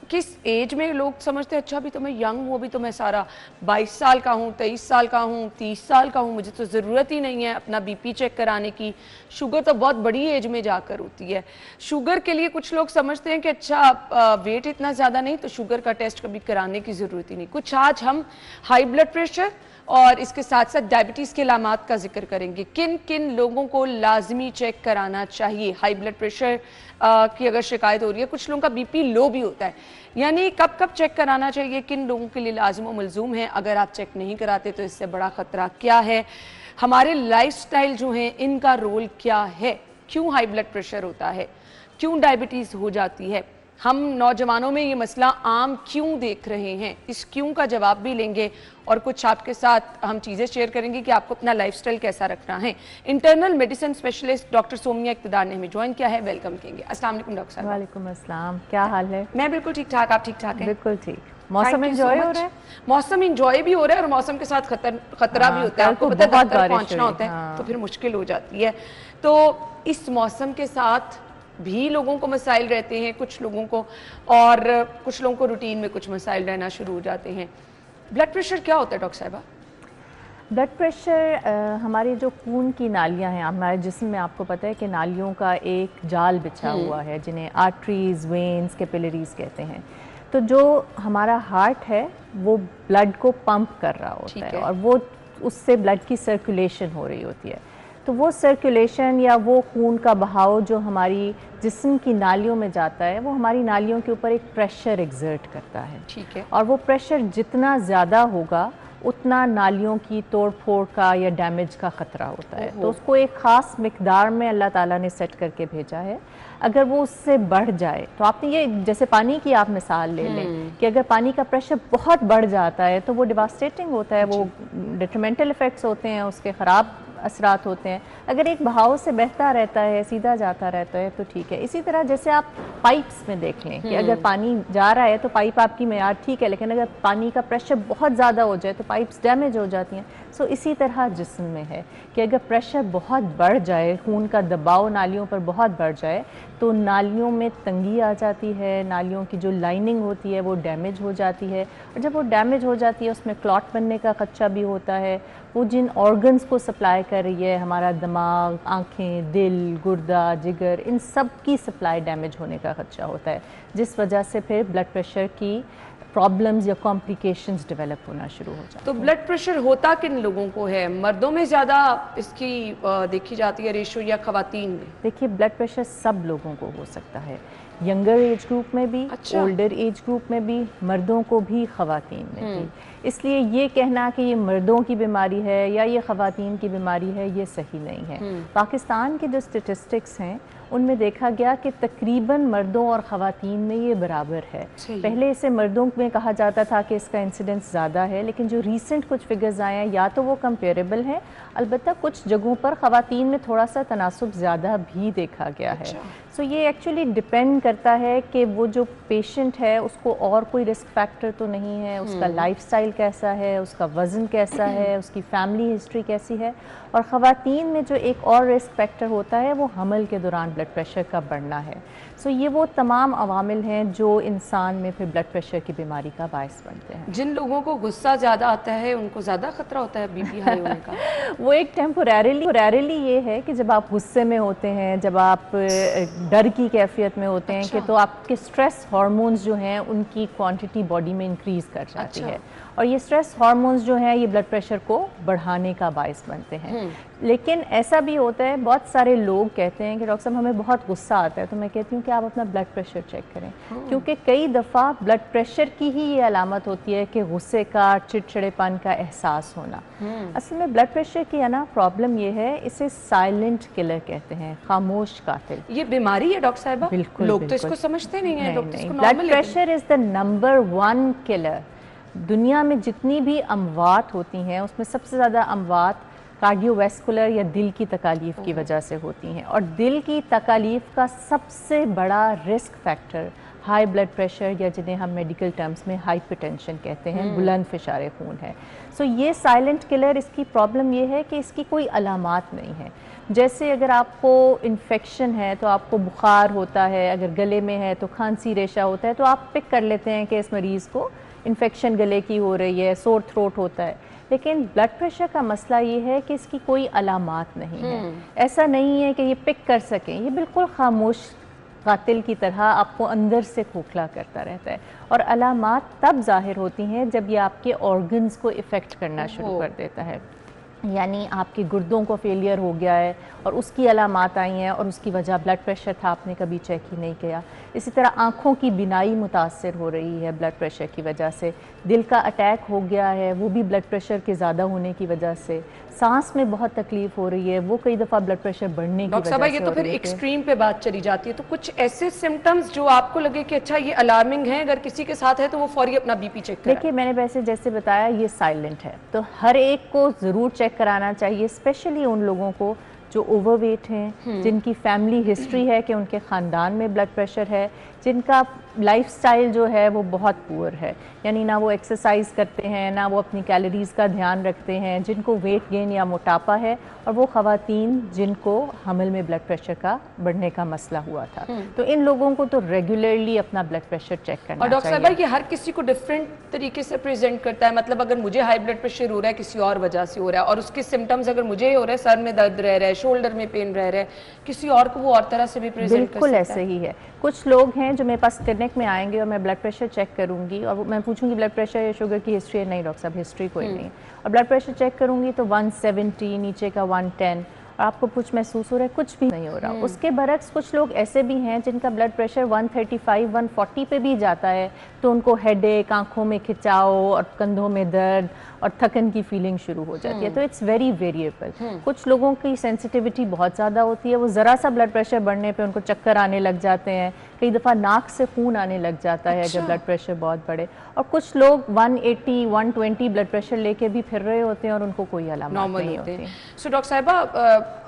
किस एज में लोग समझते हैं अच्छा अभी तो मैं यंग हूँ, अभी तो मैं सारा 22 साल का हूँ, 23 साल का हूँ, 30 साल का हूँ, मुझे तो ज़रूरत ही नहीं है अपना बीपी चेक कराने की। शुगर तो बहुत बड़ी एज में जाकर होती है। शुगर के लिए कुछ लोग समझते हैं कि अच्छा वेट इतना ज़्यादा नहीं तो शुगर का टेस्ट कभी कराने की ज़रूरत ही नहीं। कुछ आज हम हाई ब्लड प्रेशर और इसके साथ साथ डायबिटीज़ के अलामात का जिक्र करेंगे। किन किन लोगों को लाजमी चेक कराना चाहिए। हाई ब्लड प्रेशर की अगर शिकायत हो रही है, कुछ लोगों का बीपी लो भी होता है, यानी कब कब चेक कराना चाहिए, किन लोगों के लिए लाजिम और मलजूम है। अगर आप चेक नहीं कराते तो इससे बड़ा ख़तरा क्या है, हमारे लाइफस्टाइल जो हैं इनका रोल क्या है, क्यों हाई ब्लड प्रेशर होता है, क्यों डायबिटीज़ हो जाती है, हम नौजवानों में ये मसला आम क्यों देख रहे हैं, इस क्यों का जवाब भी लेंगे और कुछ आपके साथ हम चीज़ें शेयर करेंगे कि आपको अपना लाइफस्टाइल कैसा रखना है। इंटरनल मेडिसिन स्पेशलिस्ट डॉक्टर सोमिया इक़्तिदार ने हमें ज्वाइन किया है। वेलकम कहेंगे। अस्सलाम वालेकुम डॉक्टर साहब। वालेकुम अस्सलाम, क्या हाल है? मैं बिल्कुल ठीक ठाक, आप ठीक ठाक हैं? बिल्कुल ठीक। मौसम एंजॉय हो रहा है? मौसम एंजॉय भी हो रहा है और मौसम के साथ खतरा भी होता है। आपको पता है दफ्तर पहुंचना होता है तो फिर मुश्किल हो जाती है। तो इस मौसम के साथ भी लोगों को मसाइल रहते हैं, कुछ लोगों को, और कुछ लोगों को रूटीन में कुछ मसाइल रहना शुरू हो जाते हैं। ब्लड प्रेशर क्या होता है डॉक्टर साहिबा? ब्लड प्रेशर हमारी जो खून की नालियां हैं, हमारे जिस्म में आपको पता है कि नालियों का एक जाल बिछा हुआ है जिन्हें आर्टरीज, वेन्स, कैपिलरीज कहते हैं। तो जो हमारा हार्ट है वो ब्लड को पंप कर रहा होता है और वो उससे ब्लड की सर्कुलेशन हो रही होती है। तो वो सर्कुलेशन या वो खून का बहाव जो हमारी जिस्म की नालियों में जाता है वो हमारी नालियों के ऊपर एक प्रेशर एक्सर्ट करता है। ठीक है। और वो प्रेशर जितना ज़्यादा होगा उतना नालियों की तोड़ फोड़ का या डैमेज का ख़तरा होता है। तो उसको एक ख़ास मिकदार में अल्लाह ताला ने सेट करके भेजा है। अगर वो उससे बढ़ जाए तो आपने ये जैसे पानी की आप मिसाल ले लें कि अगर पानी का प्रेशर बहुत बढ़ जाता है तो वो डिवास्टेटिंग होता है, वो डिट्रीमेंटल इफ़ेक्ट्स होते हैं, उसके ख़राब असरात होते हैं। अगर एक बहाव से बहता रहता है, सीधा जाता रहता है तो ठीक है। इसी तरह जैसे आप पाइप्स में देख लें कि अगर पानी जा रहा है तो पाइप आपकी मेयार ठीक है, लेकिन अगर पानी का प्रेशर बहुत ज़्यादा हो जाए तो पाइप्स डैमेज हो जाती हैं। सो इसी तरह जिस्म में है कि अगर प्रेशर बहुत बढ़ जाए, खून का दबाव नालियों पर बहुत बढ़ जाए तो नालियों में तंगी आ जाती है, नालियों की जो लाइनिंग होती है वो डैमेज हो जाती है। और जब वो डैमेज हो जाती है उसमें क्लॉट बनने का खदशा भी होता है। वो जिन ऑर्गन्स को सप्लाई कर रही है, हमारा दिमाग, आँखें, दिल, गुर्दा, जिगर, इन सब की सप्लाई डैमेज होने का खदशा होता है, जिस वजह से फिर ब्लड प्रेशर की प्रॉब्लम्स या कॉम्प्लिकेशंस डेवलप होना शुरू हो जाते हैं। तो ब्लड प्रेशर होता किन लोगों को है? मर्दों में ज़्यादा इसकी देखी जाती है रेशो या ख़वातीन में? देखिए, ब्लड प्रेशर सब लोगों को हो सकता है, यंगर एज ग्रुप में भी, ओल्डर एज ग्रुप में भी, मर्दों को भी, ख़वातीन में भी। इसलिए ये कहना कि ये मर्दों की बीमारी है या ये ख़वातीन की बीमारी है, ये सही नहीं है। पाकिस्तान के जो स्टेटिस्टिक्स हैं उनमें देखा गया कि तकरीबन मर्दों और ख़वातीन में ये बराबर है। पहले इसे मर्दों में कहा जाता था कि इसका इंसिडेंस ज़्यादा है, लेकिन जो रीसेंट कुछ फिगर्स आए हैं या तो वो कंपेरेबल हैं, अलबत्ता कुछ जगहों पर ख़वातीन में थोड़ा सा तनासुब ज़्यादा भी देखा गया है। सो ये एक्चुअली डिपेंड करता है कि वो जो पेशेंट है उसको और कोई रिस्क फैक्टर तो नहीं है, उसका लाइफस्टाइल कैसा है, उसका वज़न कैसा है, उसकी फैमिली हिस्ट्री कैसी है। और ख़वातीन में जो एक और रिस्क फैक्टर होता है वो हमल के दौरान ब्लड प्रेशर का बढ़ना है। सो ये वो तमाम अवामिल हैं जो इंसान में फिर ब्लड प्रेशर की बीमारी का बायस बनते हैं। जिन लोगों को गुस्सा ज़्यादा आता है उनको ज़्यादा खतरा होता है बीपी हाई होने का? वो एक टेम्पोरेरली ये है कि जब आप गुस्से में होते हैं, जब आप डर की कैफियत में होते हैं कि तो आपके स्ट्रेस हार्मोन्स जो हैं उनकी क्वांटिटी बॉडी में इंक्रीज़ कर जाती है, और ये स्ट्रेस हार्मोन्स जो हैं ये ब्लड प्रेशर को बढ़ाने का बायस बनते हैं। लेकिन ऐसा भी होता है, बहुत सारे लोग कहते हैं कि डॉक्टर साहब हमें बहुत गुस्सा आता है, तो मैं कहती हूँ कि आप अपना ब्लड प्रेशर चेक करें, क्योंकि कई दफ़ा ब्लड प्रेशर की ही ये अलामत होती है कि गुस्से का, चिड़चिड़ेपन का एहसास होना। असल में ब्लड प्रेशर की है ना प्रॉब्लम ये है, इसे साइलेंट किलर कहते हैं, खामोश कातिल। ये बीमारी है डॉक्टर साहिबा? बिल्कुल, लोग तो इसको समझते नहीं है, लोग तो इसको blood pressure is the number 1 killer. दुनिया में जितनी भी अमवात होती हैं उसमें सबसे ज़्यादा अमवात कार्डियोवैस्कुलर या दिल की तकालीफ की वजह से होती हैं, और दिल की तकालीफ का सबसे बड़ा risk factor high blood pressure या जिन्हें हम मेडिकल टर्म्स में हाइपरटेंशन कहते हैं, बुलंद फिशारे खून है। सो ये साइलेंट किलर, इसकी प्रॉब्लम ये है कि इसकी कोई अलामात नहीं है। जैसे अगर आपको इन्फेक्शन है तो आपको बुखार होता है, अगर गले में है तो खांसी रेशा होता है, तो आप पिक कर लेते हैं कि इस मरीज़ को इन्फेक्शन गले की हो रही है, सोर थ्रोट होता है। लेकिन ब्लड प्रेशर का मसला ये है कि इसकी कोई अलामात नहीं है। ऐसा नहीं है कि ये पिक कर सकें, ये बिल्कुल खामोश कातिल की तरह आपको अंदर से खोखला करता रहता है। और अलामात तब ज़ाहिर होती हैं जब ये आपके ऑर्गन्स को इफ़ेक्ट करना शुरू कर देता है, यानी आपके गुर्दों को फेलियर हो गया है और उसकी अलामात आई हैं और उसकी वजह ब्लड प्रेशर था, आपने कभी चेक ही नहीं किया। इसी तरह आँखों की बिनाई मुतासर हो रही है ब्लड प्रेशर की वजह से, दिल का अटैक हो गया है वो भी ब्लड प्रेशर के ज़्यादा होने की वजह से, सांस में बहुत तकलीफ हो रही है वो कई दफ़ा ब्लड प्रेशर बढ़ने की वजह से। ये तो फिर एक्सट्रीम पे बात चली जाती है, तो कुछ ऐसे सिम्टम्स जो आपको लगे कि अच्छा ये अलार्मिंग है, अगर किसी के साथ है तो वो फौरी अपना बीपी चेक करें। देखिए मैंने वैसे जैसे बताया ये साइलेंट है, तो हर एक को ज़रूर चेक कराना चाहिए, स्पेशली उन लोगों को जो ओवरवेट हैं, जिनकी फैमिली हिस्ट्री है कि उनके ख़ानदान में ब्लड प्रेशर है, जिनका लाइफस्टाइल जो है वो बहुत पुअर है, यानी ना वो एक्सरसाइज करते हैं, ना वो अपनी कैलोरीज़ का ध्यान रखते हैं, जिनको वेट गेन या मोटापा है, और वो ख़वातीन जिनको हमल में ब्लड प्रेशर का बढ़ने का मसला हुआ था। तो इन लोगों को तो रेगुलरली अपना ब्लड प्रेशर चेक करना चाहिए। और डॉक्टर साहब ये हर किसी को डिफरेंट तरीके से प्रेजेंट करता है, मतलब अगर मुझे हाई ब्लड प्रेशर हो रहा है किसी और वजह से हो रहा है, और उसके सिम्टम्स अगर मुझे हो रहा है, सर में दर्द रह रहा है, शोल्डर में पेन रह रहा है, किसी और को वो और तरह से भी प्रेजेंट कर सकता है। बिल्कुल ऐसे ही है। कुछ लोग हैं जो मेरे पास क्लिनिक में आएंगे और मैं ब्लड प्रेशर चेक करूंगी और मैं पूछूंगी ब्लड प्रेशर या शुगर की हिस्ट्री है, नहीं डॉक्टर साहब हिस्ट्री कोई नहीं है, और ब्लड प्रेशर चेक करूंगी तो 170 नीचे का 110, और आपको कुछ महसूस हो रहा है, कुछ भी नहीं हो रहा। उसके बरक्स कुछ लोग ऐसे भी हैं जिनका ब्लड प्रेशर 135 140 पे भी जाता है, तो उनको हेडेक, आंखों में खिंचाव और कंधों में दर्द और थकन की फीलिंग शुरू हो जाती है। तो इट्स वेरी वेरिएबल। कुछ लोगों की सेंसिटिविटी बहुत ज़्यादा होती है, वो ज़रा सा ब्लड प्रेशर बढ़ने पे उनको चक्कर आने लग जाते हैं, कई दफ़ा नाक से खून आने लग जाता है जब ब्लड प्रेशर बहुत बढ़े, और कुछ लोग 180 120 ब्लड प्रेशर लेके भी फिर रहे होते हैं और उनको कोई अलामत नहीं होती। सो डॉक्टर साहिबा,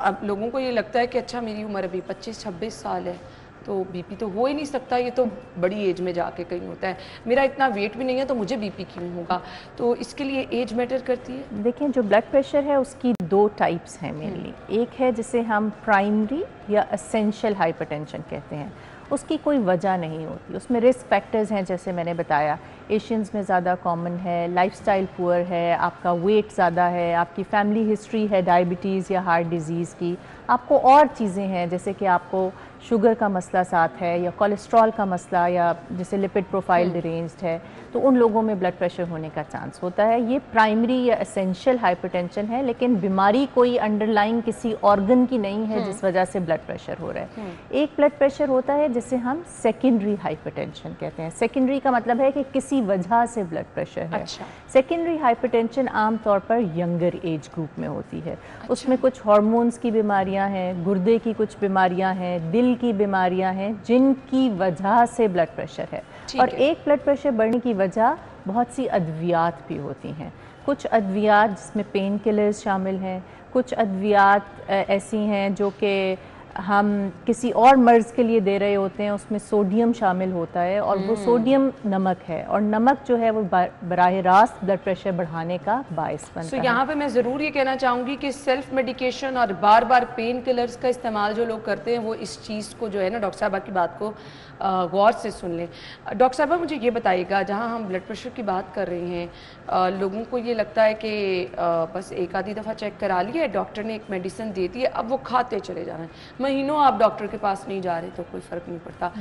अब लोगों को ये लगता है कि अच्छा मेरी उम्र अभी 25-26 साल है तो बीपी तो हो ही नहीं सकता, ये तो बड़ी एज में जाके कहीं होता है, मेरा इतना वेट भी नहीं है तो मुझे बीपी क्यों होगा, तो इसके लिए एज मैटर करती है? देखिए जो ब्लड प्रेशर है उसकी दो टाइप्स हैं मेनली। एक है जिसे हम प्राइमरी या एसेंशियल हाइपरटेंशन कहते हैं, उसकी कोई वजह नहीं होती, उसमें रिस्क फैक्टर्स हैं जैसे मैंने बताया, एशियंस में ज़्यादा कॉमन है, लाइफस्टाइल पुअर है, आपका वेट ज़्यादा है, आपकी फैमिली हिस्ट्री है डायबिटीज़ या हार्ट डिजीज़ की, आपको और चीज़ें हैं जैसे कि आपको शुगर का मसला साथ है या कोलेस्ट्रॉल का मसला या जैसे लिपिड प्रोफाइल डिरेंज्ड है, तो उन लोगों में ब्लड प्रेशर होने का चांस होता है। ये प्राइमरी या एसेंशियल हाइपरटेंशन है, लेकिन बीमारी कोई अंडरलाइन किसी ऑर्गन की नहीं है जिस वजह से ब्लड प्रेशर हो रहा है। एक ब्लड प्रेशर होता है जिसे हम सेकेंडरी हाइपरटेंशन कहते हैं। सेकेंडरी का मतलब है कि किसी वजह से ब्लड प्रेशर है। सेकेंडरी हाइपरटेंशन आमतौर पर यंगर एज ग्रुप में होती है। उसमें कुछ हार्मोन्स की बीमारियां हैं, गुर्दे की कुछ बीमारियां हैं, दिल की बीमारियां हैं जिनकी वजह से ब्लड प्रेशर है। और एक ब्लड प्रेशर बढ़ने की वजह बहुत सी अद्वियात भी होती हैं। कुछ अद्वियात जिसमें पेन किलर्स शामिल हैं, कुछ अद्वियात ऐसी हैं जो कि हम किसी और मर्ज़ के लिए दे रहे होते हैं, उसमें सोडियम शामिल होता है और वो सोडियम नमक है, और नमक जो है वो बराह रास्त ब्लड प्रेशर बढ़ाने का बायस बनता है। यहाँ पे मैं ज़रूर ये कहना चाहूँगी कि सेल्फ मेडिकेशन और बार बार पेन किलर्स का इस्तेमाल जो लोग करते हैं वो इस चीज़ को जो है ना, डॉक्टर साहबा की बात को गौर से सुन लें। डॉक्टर साहबा मुझे ये बताइएगा, जहाँ हम ब्लड प्रेशर की बात कर रहे हैं, लोगों को ये लगता है कि बस एक आधी दफ़ा चेक करा लिया, डॉक्टर ने एक मेडिसिन दे दी है, अब वो खाते चले जा रहे हैं, महीनों आप डॉक्टर के पास नहीं जा रहे तो कोई फ़र्क नहीं पड़ता।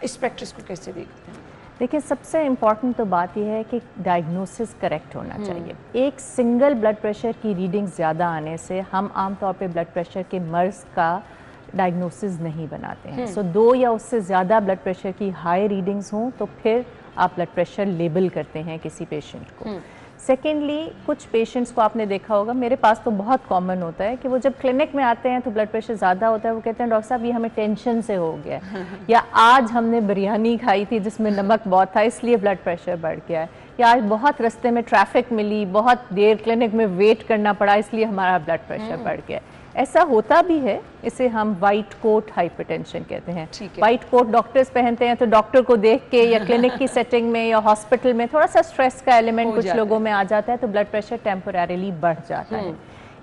इस प्रैक्टिस को कैसे देखते हैं? देखिए सबसे इम्पॉर्टेंट तो बात यह है कि डायग्नोसिस करेक्ट होना चाहिए। एक सिंगल ब्लड प्रेशर की रीडिंग ज़्यादा आने से हम आमतौर पे ब्लड प्रेशर के मर्ज़ का डायग्नोसिस नहीं बनाते हैं। सो 2 या उससे ज़्यादा ब्लड प्रेशर की हाई रीडिंग्स हों तो फिर आप ब्लड प्रेशर लेबल करते हैं किसी पेशेंट को। सेकेंडली, कुछ पेशेंट्स को आपने देखा होगा, मेरे पास तो बहुत कॉमन होता है कि वो जब क्लिनिक में आते हैं तो ब्लड प्रेशर ज़्यादा होता है, वो कहते हैं डॉक्टर साहब ये हमें टेंशन से हो गया या आज हमने बिरयानी खाई थी जिसमें नमक बहुत था इसलिए ब्लड प्रेशर बढ़ गया है, या आज बहुत रास्ते में ट्रैफिक मिली, बहुत देर क्लिनिक में वेट करना पड़ा इसलिए हमारा ब्लड प्रेशर बढ़ गया। ऐसा होता भी है, इसे हम वाइट कोट हाइपरटेंशन कहते हैं। वाइट कोट डॉक्टर्स पहनते हैं तो डॉक्टर को देख के या क्लिनिक की सेटिंग में या हॉस्पिटल में थोड़ा सा स्ट्रेस का एलिमेंट कुछ लोगों में आ जाता है तो ब्लड प्रेशर टेम्पोरेरीली बढ़ जाता है।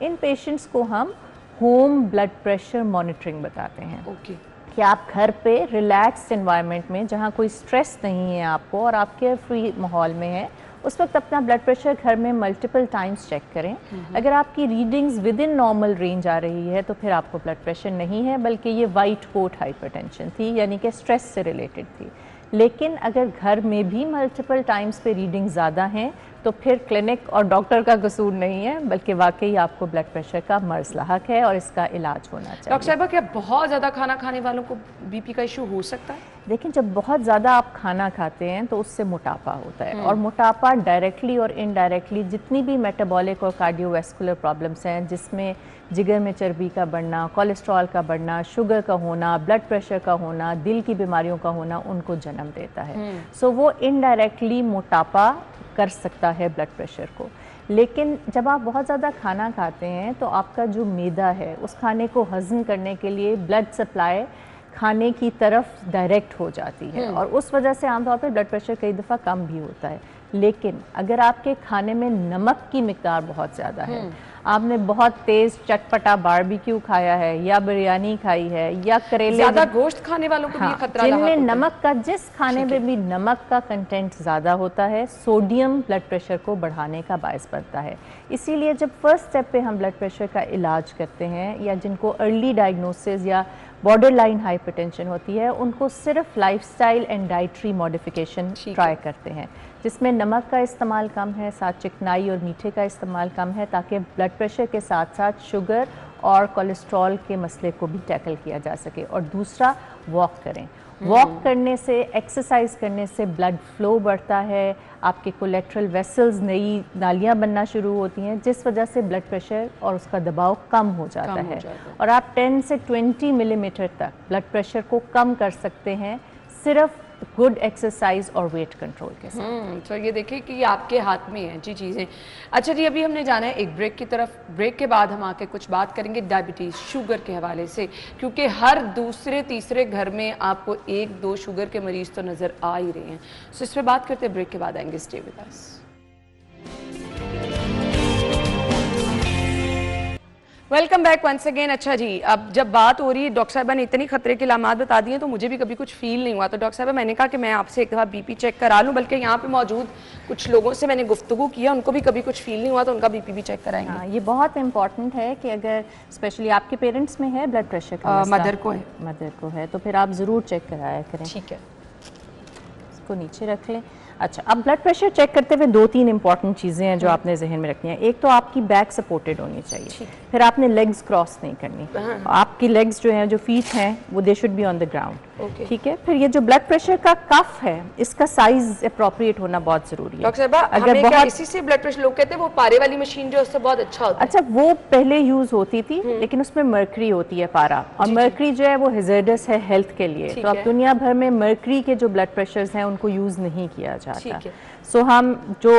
इन पेशेंट्स को हम होम ब्लड प्रेशर मॉनिटरिंग बताते हैं। ओके। कि आप घर पे रिलैक्स्ड एनवायरनमेंट में, जहाँ कोई स्ट्रेस नहीं है आपको और आप केयर फ्री माहौल में है, उस वक्त अपना ब्लड प्रेशर घर में मल्टीपल टाइम्स चेक करें। अगर आपकी readings within normal range आ रही है तो फिर आपको ब्लड प्रेशर नहीं है, बल्कि ये वाइट कोट हाइपरटेंशन थी, यानी कि स्ट्रेस से रिलेटेड थी। लेकिन अगर घर में भी मल्टीपल टाइम्स पे रीडिंग ज़्यादा हैं तो फिर क्लिनिक और डॉक्टर का कसूर नहीं है, बल्कि वाकई आपको ब्लड प्रेशर का मर्ज़ लाहक है और इसका इलाज होना चाहिए। डॉक्टर साहिबा, क्या बहुत ज़्यादा खाना खाने वालों को बीपी का इशू हो सकता है? देखिए, जब बहुत ज़्यादा आप खाना खाते हैं तो उससे मोटापा होता है, और मोटापा डायरेक्टली और इनडायरेक्टली जितनी भी मेटाबॉलिक और कार्डियोवैस्कुलर प्रॉब्लम्स हैं, जिसमें जिगर में चर्बी का बढ़ना, कोलेस्ट्रॉल का बढ़ना, शुगर का होना, ब्लड प्रेशर का होना, दिल की बीमारियों का होना, उनको जन्म देता है। सो वो इनडायरेक्टली मोटापा कर सकता है ब्लड प्रेशर को। लेकिन जब आप बहुत ज़्यादा खाना खाते हैं तो आपका जो मैदा है उस खाने को हज़म करने के लिए ब्लड सप्लाई खाने की तरफ डायरेक्ट हो जाती है, और उस वजह से आमतौर पर ब्लड प्रेशर कई दफ़ा कम भी होता है। लेकिन अगर आपके खाने में नमक की मिकदार बहुत ज़्यादा है, आपने बहुत तेज़ चटपटा बारबेक्यू खाया है, या बिरयानी खाई है, या करेले, ज़्यादा गोश्त खाने वालों को भी ये खतरा जिनमें नमक का, जिस खाने में भी नमक का कंटेंट ज़्यादा होता है, सोडियम ब्लड प्रेशर को बढ़ाने का बायस बनता है। इसीलिए जब फर्स्ट स्टेप पे हम ब्लड प्रेशर का इलाज करते हैं, या जिनको अर्ली डायग्नोसिस या बॉर्डर लाइन हाइपरटेंशन होती है, उनको सिर्फ lifestyle and dietary modification try करते हैं, जिसमें नमक का इस्तेमाल कम है, साथ चिकनाई और मीठे का इस्तेमाल कम है, ताकि ब्लड प्रेशर के साथ साथ शुगर और कोलेस्ट्रॉल के मसले को भी टैकल किया जा सके। और दूसरा, वॉक करें। वॉक करने से, एक्सरसाइज करने से ब्लड फ्लो बढ़ता है, आपके कोलेट्रल वेसल्स, नई नालियाँ बनना शुरू होती हैं, जिस वजह से ब्लड प्रेशर और उसका दबाव कम हो जाता है। और आप 10 से 20 मिलीमीटर तक ब्लड प्रेशर को कम कर सकते हैं सिर्फ गुड एक्सरसाइज और वेट कंट्रोल के साथ। तो ये देखिए कि ये आपके हाथ में है जी चीज़ें। अच्छा जी, अभी हमने जाना है एक ब्रेक की तरफ। ब्रेक के बाद हम आके कुछ बात करेंगे डायबिटीज़, शुगर के हवाले से, क्योंकि हर दूसरे तीसरे घर में आपको 1-2 शुगर के मरीज तो नज़र आ ही रहे हैं। सो इस पर बात करते हैं, ब्रेक के बाद आएंगे। Stay with us. Welcome back once again. अच्छा जी, अब जब बात हो रही है, डॉक्टर साहबा ने इतनी खतरे की अलामात बता दी हैं, तो मुझे भी कभी कुछ फील नहीं हुआ। तो डॉक्टर साहबा, मैंने कहा कि मैं आपसे एक दफ़ा बीपी चेक करा लूँ, बल्कि यहाँ पे मौजूद कुछ लोगों से मैंने गुफ्तगू किया, उनको भी कभी कुछ फील नहीं हुआ, तो उनका बीपी भी चेक कराएंगे। हाँ, ये बहुत इंपॉर्टेंट है कि अगर स्पेशली आपके पेरेंट्स में है ब्लड प्रेशर का मदर को है, मदर को है, तो फिर आप ज़रूर चेक कराया करें। ठीक है, इसको नीचे रख लें। अच्छा, अब ब्लड प्रेशर चेक करते हुए 2-3 इंपॉर्टेंट चीज़ें हैं जो आपने जहन में रखनी है। एक तो आपकी बैक सपोर्टेड होनी चाहिए, फिर आपने लेग्स क्रॉस नहीं करनी, आपकी लेग्स जो हैं, जो फीट हैं, वो they should be on the ground. ठीक है। फिर ये जो ब्लड प्रेशर का कफ है, इसका साइज अप्रोप्रिएट होना बहुत जरूरी है। डॉक्टर साहबा, अगर बहुत इसी से ब्लड प्रेशर, लोग कहते हैं वो पारे वाली मशीन जो है उससे बहुत अच्छा होता है। अच्छा, वो पहले यूज होती थी, लेकिन उसमें मर्करी होती है, पारा, और मर्करी जो है वो हेज़ार्डस है हेल्थ के लिए। तो अब दुनिया भर में मर्करी के जो ब्लड प्रेशर्स हैं उनको यूज नहीं किया जाता। सो हम जो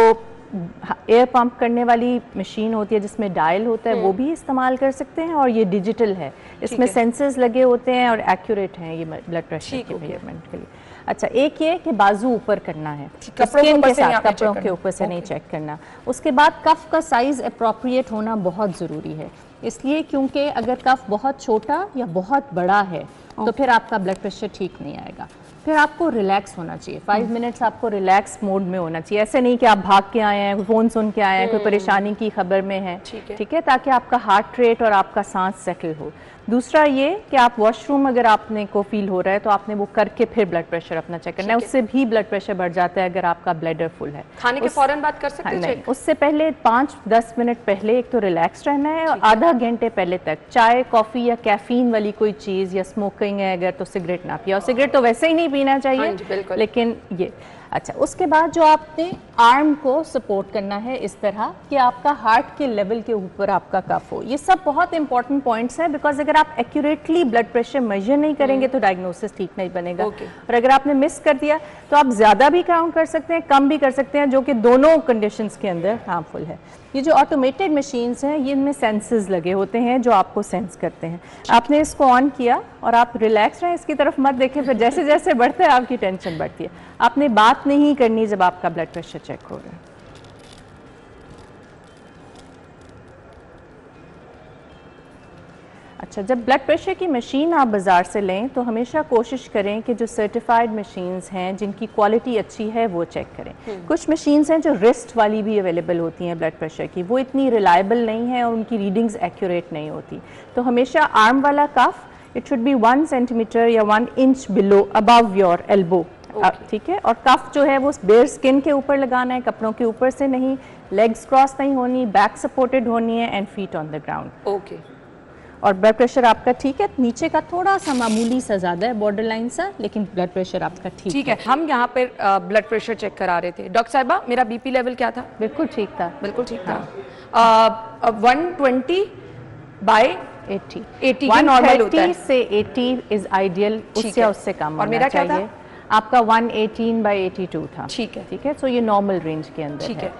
एयर पंप करने वाली मशीन होती है जिसमें डायल होता है, वो भी इस्तेमाल कर सकते हैं, और ये डिजिटल है, इसमें सेंसर्स लगे होते हैं और एक्यूरेट हैं ये ब्लड प्रेशर के मेजरमेंट के लिए। अच्छा, एक ये कि बाजू ऊपर करना है, स्किन के साथ, कपड़ों के ऊपर से नहीं चेक करना। उसके बाद कफ का साइज अप्रोप्रिएट होना बहुत ज़रूरी है, इसलिए क्योंकि अगर कफ बहुत छोटा या बहुत बड़ा है तो फिर आपका ब्लड प्रेशर ठीक नहीं आएगा। फिर आपको रिलैक्स होना चाहिए, 5 मिनट्स आपको रिलैक्स मोड में होना चाहिए। ऐसे नहीं कि आप भाग के आए हैं, फ़ोन सुन के आए हैं, कोई परेशानी की खबर में है, ठीक है, ताकि आपका हार्ट रेट और आपका सांस सेटल हो। दूसरा ये कि आप वॉशरूम अगर आपने को फील हो रहा है तो आपने वो करके फिर ब्लड प्रेशर अपना चेक करना है, उससे भी ब्लड प्रेशर बढ़ जाता है अगर आपका ब्लडर फुल है। खाने के फौरन बात कर सकते हैं? नहीं, उससे पहले 5-10 मिनट पहले एक तो रिलैक्स रहना है, और आधा घंटे पहले तक चाय, कॉफ़ी या कैफीन वाली कोई चीज़, या स्मोकिंग है अगर तो सिगरेट ना पिया, और सिगरेट तो वैसे ही नहीं पीना चाहिए, लेकिन ये। अच्छा, उसके बाद जो आपने आर्म को सपोर्ट करना है इस तरह कि आपका हार्ट के लेवल के ऊपर आपका कफ हो। ये सब बहुत इंपॉर्टेंट पॉइंट्स हैं, बिकॉज अगर आप एक्यूरेटली ब्लड प्रेशर मेजर नहीं करेंगे तो डायग्नोसिस ठीक नहीं बनेगा। और अगर आपने मिस कर दिया तो आप ज़्यादा भी काउंट कर सकते हैं, कम भी कर सकते हैं, जो कि दोनों कंडीशंस के अंदर हार्मफुल है। ये जो ऑटोमेटेड मशीन्स हैं, ये इनमें सेंसर्स लगे होते हैं जो आपको सेंस करते हैं। आपने इसको ऑन किया और आप रिलैक्स रहें, इसकी तरफ मत देखें, फिर जैसे जैसे बढ़ता है आपकी टेंशन बढ़ती है। आपने बात नहीं करनी जब आपका ब्लड प्रेशर चेक हो रहा है। अच्छा, जब ब्लड प्रेशर की मशीन आप बाज़ार से लें तो हमेशा कोशिश करें कि जो सर्टिफाइड मशीन्स हैं जिनकी क्वालिटी अच्छी है वो चेक करें। कुछ मशीन्स हैं जो रिस्ट वाली भी अवेलेबल होती हैं ब्लड प्रेशर की, वो इतनी रिलायबल नहीं है और उनकी रीडिंग्स एक्यूरेट नहीं होती। तो हमेशा आर्म वाला कफ इट शुड बी 1 सेंटीमीटर या 1 inch below above your elbow, ठीक है। और कफ जो है वो बेयर स्किन के ऊपर लगाना है, कपड़ों के ऊपर से नहीं, लेग्स क्रॉस नहीं होनी, बैक सपोर्टेड होनी है and feet on the ground. Okay. और ब्लड प्रेशर आपका ठीक है, नीचे का थोड़ा सा मामूली सा ज़्यादा है, बॉर्डर लाइन सा, लेकिन ब्लड प्रेशर आपका ठीक है। हम यहाँ पर ब्लड प्रेशर चेक करा रहे थे। डॉक्टर साहिबा, मेरा बीपी लेवल क्या था? बिल्कुल ठीक था, बिल्कुल ठीक था। 120/80 का नॉर्मल होता है। 130 से 80 इज आइडियल, उससे कम और मेरा क्या था? आपका 118/82 था। ठीक है, ठीक है। सो ये नॉर्मल रेंज के अंदर ठीक है।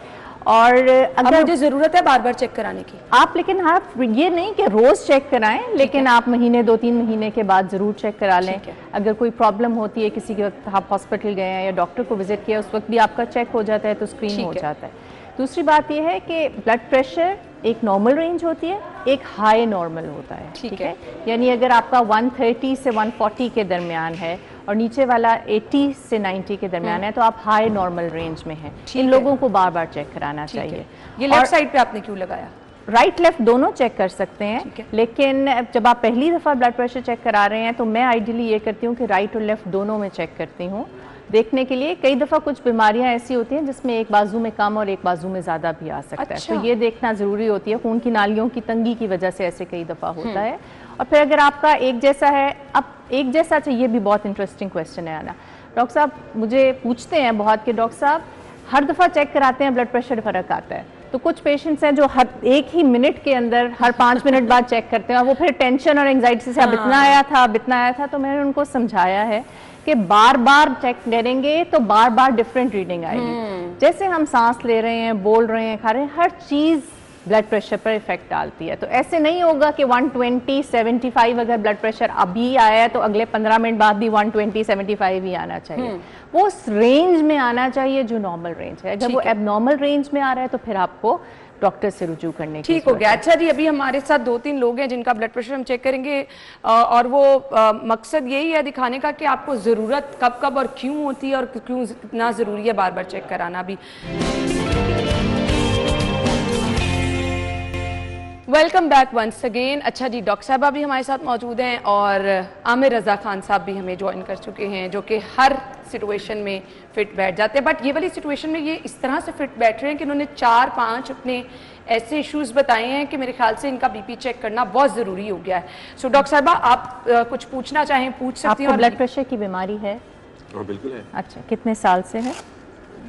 और अगर मुझे ज़रूरत है बार बार चेक कराने की, आप, लेकिन आप ये नहीं कि रोज़ चेक कराएं, लेकिन आप महीने 2-3 महीने के बाद ज़रूर चेक करा लें। अगर कोई प्रॉब्लम होती है किसी के वक्त आप हॉस्पिटल गए हैं या डॉक्टर को विजिट किया, उस वक्त भी आपका चेक हो जाता है तो स्क्रीन हो जाता है। दूसरी बात यह है कि ब्लड प्रेशर एक नॉर्मल रेंज होती है, एक हाई नॉर्मल होता है, ठीक है। यानी अगर आपका 130 से 140 के दरमियान है और नीचे वाला 80 से 90 के दरमियान है तो आप हाई नॉर्मल रेंज में हैं। इन लोगों को बार बार चेक कराना चाहिए। ये लेफ्ट साइड पे आपने क्यों लगाया? राइट लेफ्ट दोनों चेक कर सकते हैं, लेकिन जब आप पहली दफ़ा ब्लड प्रेशर चेक करा रहे हैं तो मैं आइडियली ये करती हूँ कि राइट और लेफ्ट दोनों में चेक करती हूँ, देखने के लिए। कई दफ़ा कुछ बीमारियां ऐसी होती हैं जिसमें एक बाजू में कम और एक बाजू में ज़्यादा भी आ सकता है, तो ये देखना ज़रूरी होती है। खून की नालियों की तंगी की वजह से ऐसे कई दफ़ा होता है। और फिर अगर आपका एक जैसा है, अब एक जैसा चाहिए भी बहुत इंटरेस्टिंग क्वेश्चन है आना। डॉक्टर साहब मुझे पूछते हैं बहुत कि डॉक्टर साहब हर दफ़ा चेक कराते हैं ब्लड प्रेशर फ़र्क आता है, तो कुछ पेशेंट्स हैं जो हर एक ही मिनट के अंदर हर 5 मिनट बाद चेक करते हैं और वो फिर टेंशन और एंग्जाइटी से अब इतना आया था, अब इतना आया था। तो मैंने उनको समझाया है कि बार बार चेक करेंगे तो बार बार डिफरेंट रीडिंग आएगी। जैसे हम सांस ले रहे हैं, बोल रहे हैं, खा रहे हैं, हर चीज़ ब्लड प्रेशर पर इफेक्ट डालती है। तो ऐसे नहीं होगा कि 120/75 अगर ब्लड प्रेशर अभी आया है तो अगले 15 मिनट बाद भी 120/75 ही आना चाहिए। वो उस रेंज में आना चाहिए जो नॉर्मल रेंज है। अगर वो एबनॉर्मल रेंज में आ रहा है तो फिर आपको डॉक्टर से रुजू करने की ठीक हो गया। अच्छा जी, अभी हमारे साथ 2-3 लोग हैं जिनका ब्लड प्रेशर हम चेक करेंगे और वो मकसद यही है दिखाने का कि आपको ज़रूरत कब कब और क्यों होती है और क्यों इतना ज़रूरी है बार बार चेक कराना भी। Welcome back once again. अच्छा जी, डॉक्टर साहबा भी हमारे साथ मौजूद हैं और आमिर रज़ा खान साहब भी हमें ज्वाइन कर चुके हैं, जो कि हर सिचुएशन में फिट बैठ जाते हैं। बट ये वाली सिचुएशन में ये इस तरह से फिट बैठ रहे हैं कि उन्होंने 4-5 अपने ऐसे इश्यूज़ बताए हैं कि मेरे ख्याल से इनका बीपी चेक करना बहुत ज़रूरी हो गया है। सो डॉक्टर साहबा, आप कुछ पूछना चाहें पूछ सकती हैं। आपको ब्लड प्रेशर की बीमारी है? हाँ बिल्कुल है। अच्छा, कितने साल से है?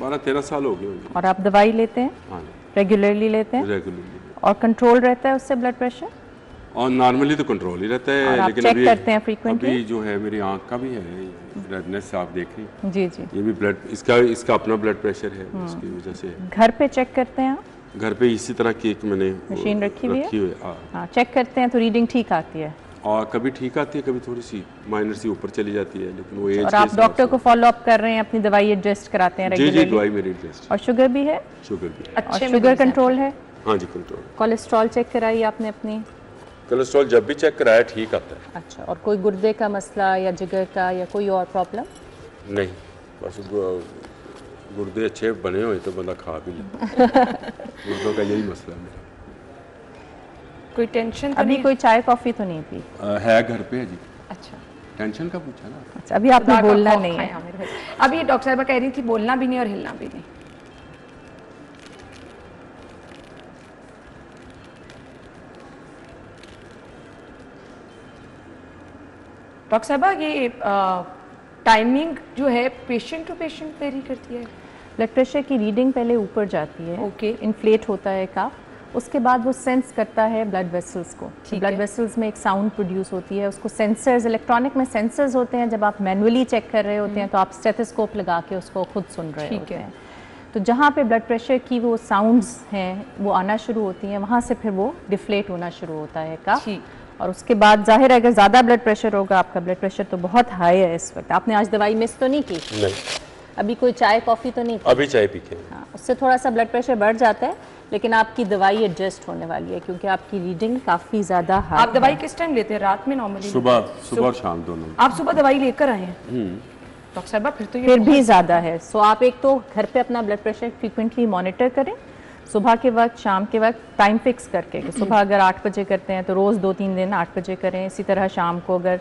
12-13 साल हो गए। और आप दवाई लेते हैं? हाँ, रेगुलरली लेते हैं? रेगुलरली। और कंट्रोल रहता है उससे ब्लड प्रेशर? और नॉर्मली तो कंट्रोल ही रहता है, और लेकिन चेक अभी करते हैं फ्रीक्वेंटली? अभी जो है मेरी आंख का भी है रेडनेस, आप देख रही हैं। जी जी। ये भी ब्लड, इसका अपना ब्लड प्रेशर है, उसकी वजह से। घर पे चेक करते हैं आप? घर पे इसी तरह की एक मैंने मशीन रखी हुई है? हाँ। हाँ, चेक करते हैं तो रीडिंग ठीक आती है? और कभी ठीक आती है, कभी थोड़ी सी माइनर सी ऊपर चली जाती है, लेकिन वो एज। और आप डॉक्टर को फॉलो अप कर रहे हैं, अपनी दवाई एडजस्ट कराते हैं जी रेगुलरली? जी, दवाई मेरी एडजस्ट। और शुगर भी है? शुगर भी। और शुगर कंट्रोल है? हाँ जी, कंट्रोल। कोलेस्ट्रॉल चेक कराई आपने अपनी? कोलेस्ट्रॉल जब भी चेक कराया ठीक आता है। अच्छा, और कोई गुर्दे का मसला या जिगर का या कोई और प्रॉब्लम? नहीं, बस गुर्दे अच्छे बने हुए तो बंदा खा भी ले। गुर्दों का यही मसला है मेरा। कोई टेंशन तो अभी कोई चाय कॉफी तो नहीं पी? है घर पे है जी। अच्छा, टेंशन का पूछा ना। अच्छा, अभी आपने बोलना नहीं है? अभी डॉक्टर साहबा कह रही थी बोलना भी नहीं और हिलना भी नहीं। डॉक्टर साहबा, ये टाइमिंग जो है पेशेंट टू पेशेंट वेरी करती है? ब्लड प्रेशर की रीडिंग पहले ऊपर जाती है, ओके, इन्फ्लेट होता है काफ, उसके बाद वो सेंस करता है ब्लड वेसल्स को। ब्लड वेसल्स में एक साउंड प्रोड्यूस होती है, उसको सेंसर्स, इलेक्ट्रॉनिक में सेंसर्स होते हैं। जब आप मैनुअली चेक कर रहे होते हैं तो आप स्टेथोस्कोप लगा के उसको खुद सुन रहे होते हैं। तो जहाँ पे ब्लड प्रेशर की वो साउंड्स हैं वो आना शुरू होती हैं, वहाँ से फिर वो डिफ्लेट होना शुरू होता है काफ। और उसके बाद जाहिर है अगर ज़्यादा ब्लड प्रेशर होगा, आपका ब्लड प्रेशर तो बहुत हाई है इस वक्त, आपने आज दवाई मिस तो नहीं की? नहीं। अभी कोई चाय कॉफ़ी तो नहीं? अभी चाय पी के। हाँ, उससे थोड़ा सा ब्लड प्रेशर बढ़ जाता है, लेकिन आपकी दवाई एडजस्ट होने वाली है क्योंकि आपकी रीडिंग काफ़ी ज़्यादा हाई। आप दवाई किस टाइम लेते हैं? रात में नॉर्मली? सुबह और शाम दोनों। आप सुबह दवाई लेकर आए हैं डॉक्टर साहब? फिर तो ये फिर भी ज़्यादा है। सो आप एक तो घर पे अपना ब्लड प्रेशर फ्रीक्वेंटली मॉनिटर करें, सुबह के वक्त, शाम के वक्त, टाइम फिक्स करके कि सुबह अगर 8 बजे करते हैं तो रोज़ 2-3 दिन 8 बजे करें। इसी तरह शाम को अगर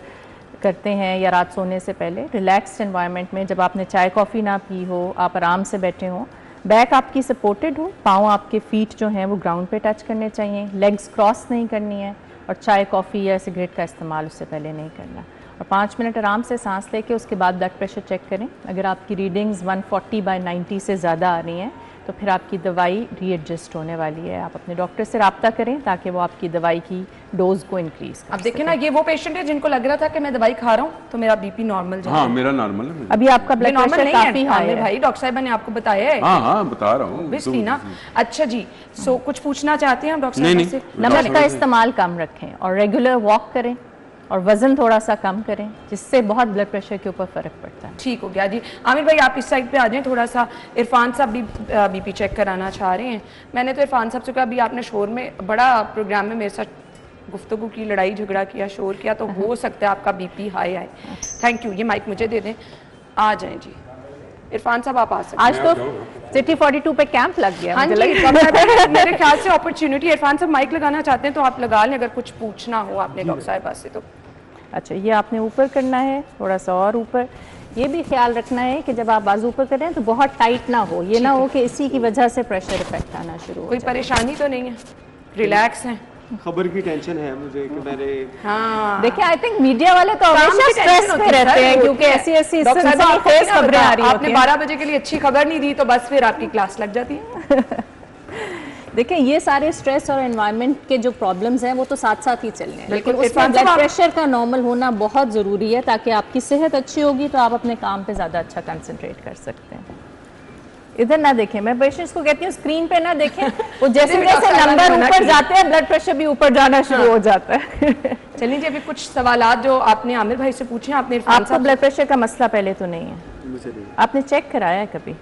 करते हैं या रात सोने से पहले रिलैक्स्ड एनवायरनमेंट में, जब आपने चाय कॉफ़ी ना पी हो, आप आराम से बैठे हों, बैक आपकी सपोर्टेड हो, पाँव आपके फीट जो हैं वो ग्राउंड पे टच करने चाहिए, लेग्स क्रॉस नहीं करनी है और चाय कॉफ़ी या सिगरेट का इस्तेमाल उससे पहले नहीं करना। और 5 मिनट आराम से सांस लेके उसके बाद ब्लड प्रेशर चेक करें। अगर आपकी रीडिंग्स 140/90 से ज़्यादा आ रही हैं तो फिर आपकी दवाई रीएडजस्ट होने वाली है। आप अपने डॉक्टर से रब्ता करें ताकि वो आपकी दवाई की डोज को इंक्रीज कर। अब देखिए ना, ये वो पेशेंट है जिनको लग रहा था कि मैं दवाई खा रहा हूँ तो मेरा बीपी नॉर्मल जा रहा है। हाँ, मेरा नॉर्मल है। अभी आपका ब्लड प्रेशर काफी हाई है भाई, डॉक्टर साहब ने आपको बताया है। हाँ, बता रहा हूँ ऑब्वियसली ना। अच्छा जी, सो कुछ पूछना चाहते हैं आप डॉक्टर साहब से? नमक का इस्तेमाल कम रखें और रेगुलर वॉक करें और वजन थोड़ा सा कम करें, जिससे बहुत ब्लड प्रेशर के ऊपर फर्क पड़ता है। ठीक हो गया जी। आमिर भाई आप इस साइड पे आ जाएं थोड़ा सा। इरफान साहब भी बीपी चेक कराना चाह रहे हैं। मैंने तो इरफान साहब से कहा, अभी आपने शोर में बड़ा प्रोग्राम में मेरे साथ गुफ्तगू की, लड़ाई झगड़ा किया, शोर किया, तो हो सकता है आपका बीपी हाई आए। Thank you. ये माइक मुझे दे दें। आ जाएं जी इरफान साहब, आप आ सकते हैं। आज तो सिटी 42 पे कैंप लग गया। हाँ जी, मेरे ख्याल से अपॉर्चुनिटी। इरफान साहब माइक लगाना चाहते हैं तो आप लगा लें, अगर कुछ पूछना हो आपने डॉक्टर साहब से तो। अच्छा, ये आपने ऊपर करना है, थोड़ा सा और ऊपर। ये भी ख्याल रखना है कि जब आप बाजू ऊपर करें तो बहुत टाइट ना हो, ये ना हो कि इसी की वजह से प्रेशर इफेक्ट आना शुरू हो। कोई परेशानी तो नहीं है? रिलैक्स हैं? खबर की टेंशन है मुझे कि मैंने देखिए, आई थिंक मीडिया वाले तो हमेशा स्ट्रेस में रहते हैं क्योंकि ऐसी सनसनीखेज खबरें आ रही होती हैं। आपने 12 बजे के लिए अच्छी खबर नहीं दी तो बस फिर आपकी क्लास लग जाती है। देखिए, ये सारे स्ट्रेस और एनवायरनमेंट के जो प्रॉब्लम्स हैं वो तो साथ साथ ही चल रहे हैं, लेकिन उसमें ब्लड प्रेशर का नॉर्मल होना बहुत ज़रूरी है ताकि आपकी सेहत अच्छी होगी तो आप अपने काम पे ज़्यादा अच्छा कंसंट्रेट कर सकते हैं। इधर ना देखें, मैं पेशेंट्स को कहती हूँ स्क्रीन पे ना देखें, वो जैसे जैसे नंबर ऊपर जाते हैं ब्लड प्रेशर भी ऊपर जाना शुरू हो जाता है। चलिए जी, अभी कुछ सवालात जो आपने आमिर भाई से पूछे, आपने आपको ब्लड प्रेशर का मसला पहले तो नहीं है? आपने चेक कराया है कभी?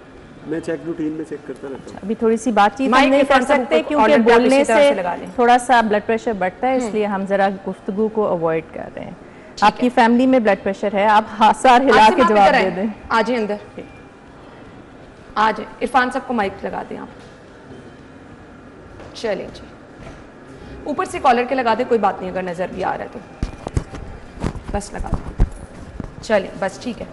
मैं चेक रूटीन में चेक करता रहता हूँ। अभी थोड़ी सी बातचीत हम नहीं कर सकते क्योंकि बोलने से थोड़ा सा ब्लड प्रेशर बढ़ता है, इसलिए हम जरा गुफ्तगू को अवॉइड कर रहे हैं। आपकी फैमिली में ब्लड प्रेशर है? आप हाथ हिला के जवाब दे दें। आ जाए अंदर, आ जाए। इरफान साहब को माइक लगा दें आप। चलिए जी, ऊपर से कॉलर के लगा दे, कोई बात नहीं, अगर नजर भी आ रहा है तो बस लगा दो। चलिए बस, ठीक है,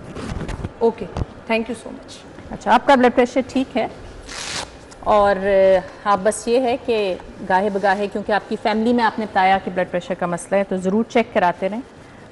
okay, thank you so much. अच्छा, आपका ब्लड प्रेशर ठीक है और आप बस ये है कि गाहे बगाहे, क्योंकि आपकी फैमिली में आपने बताया कि ब्लड प्रेशर का मसला है, तो ज़रूर चेक कराते रहें।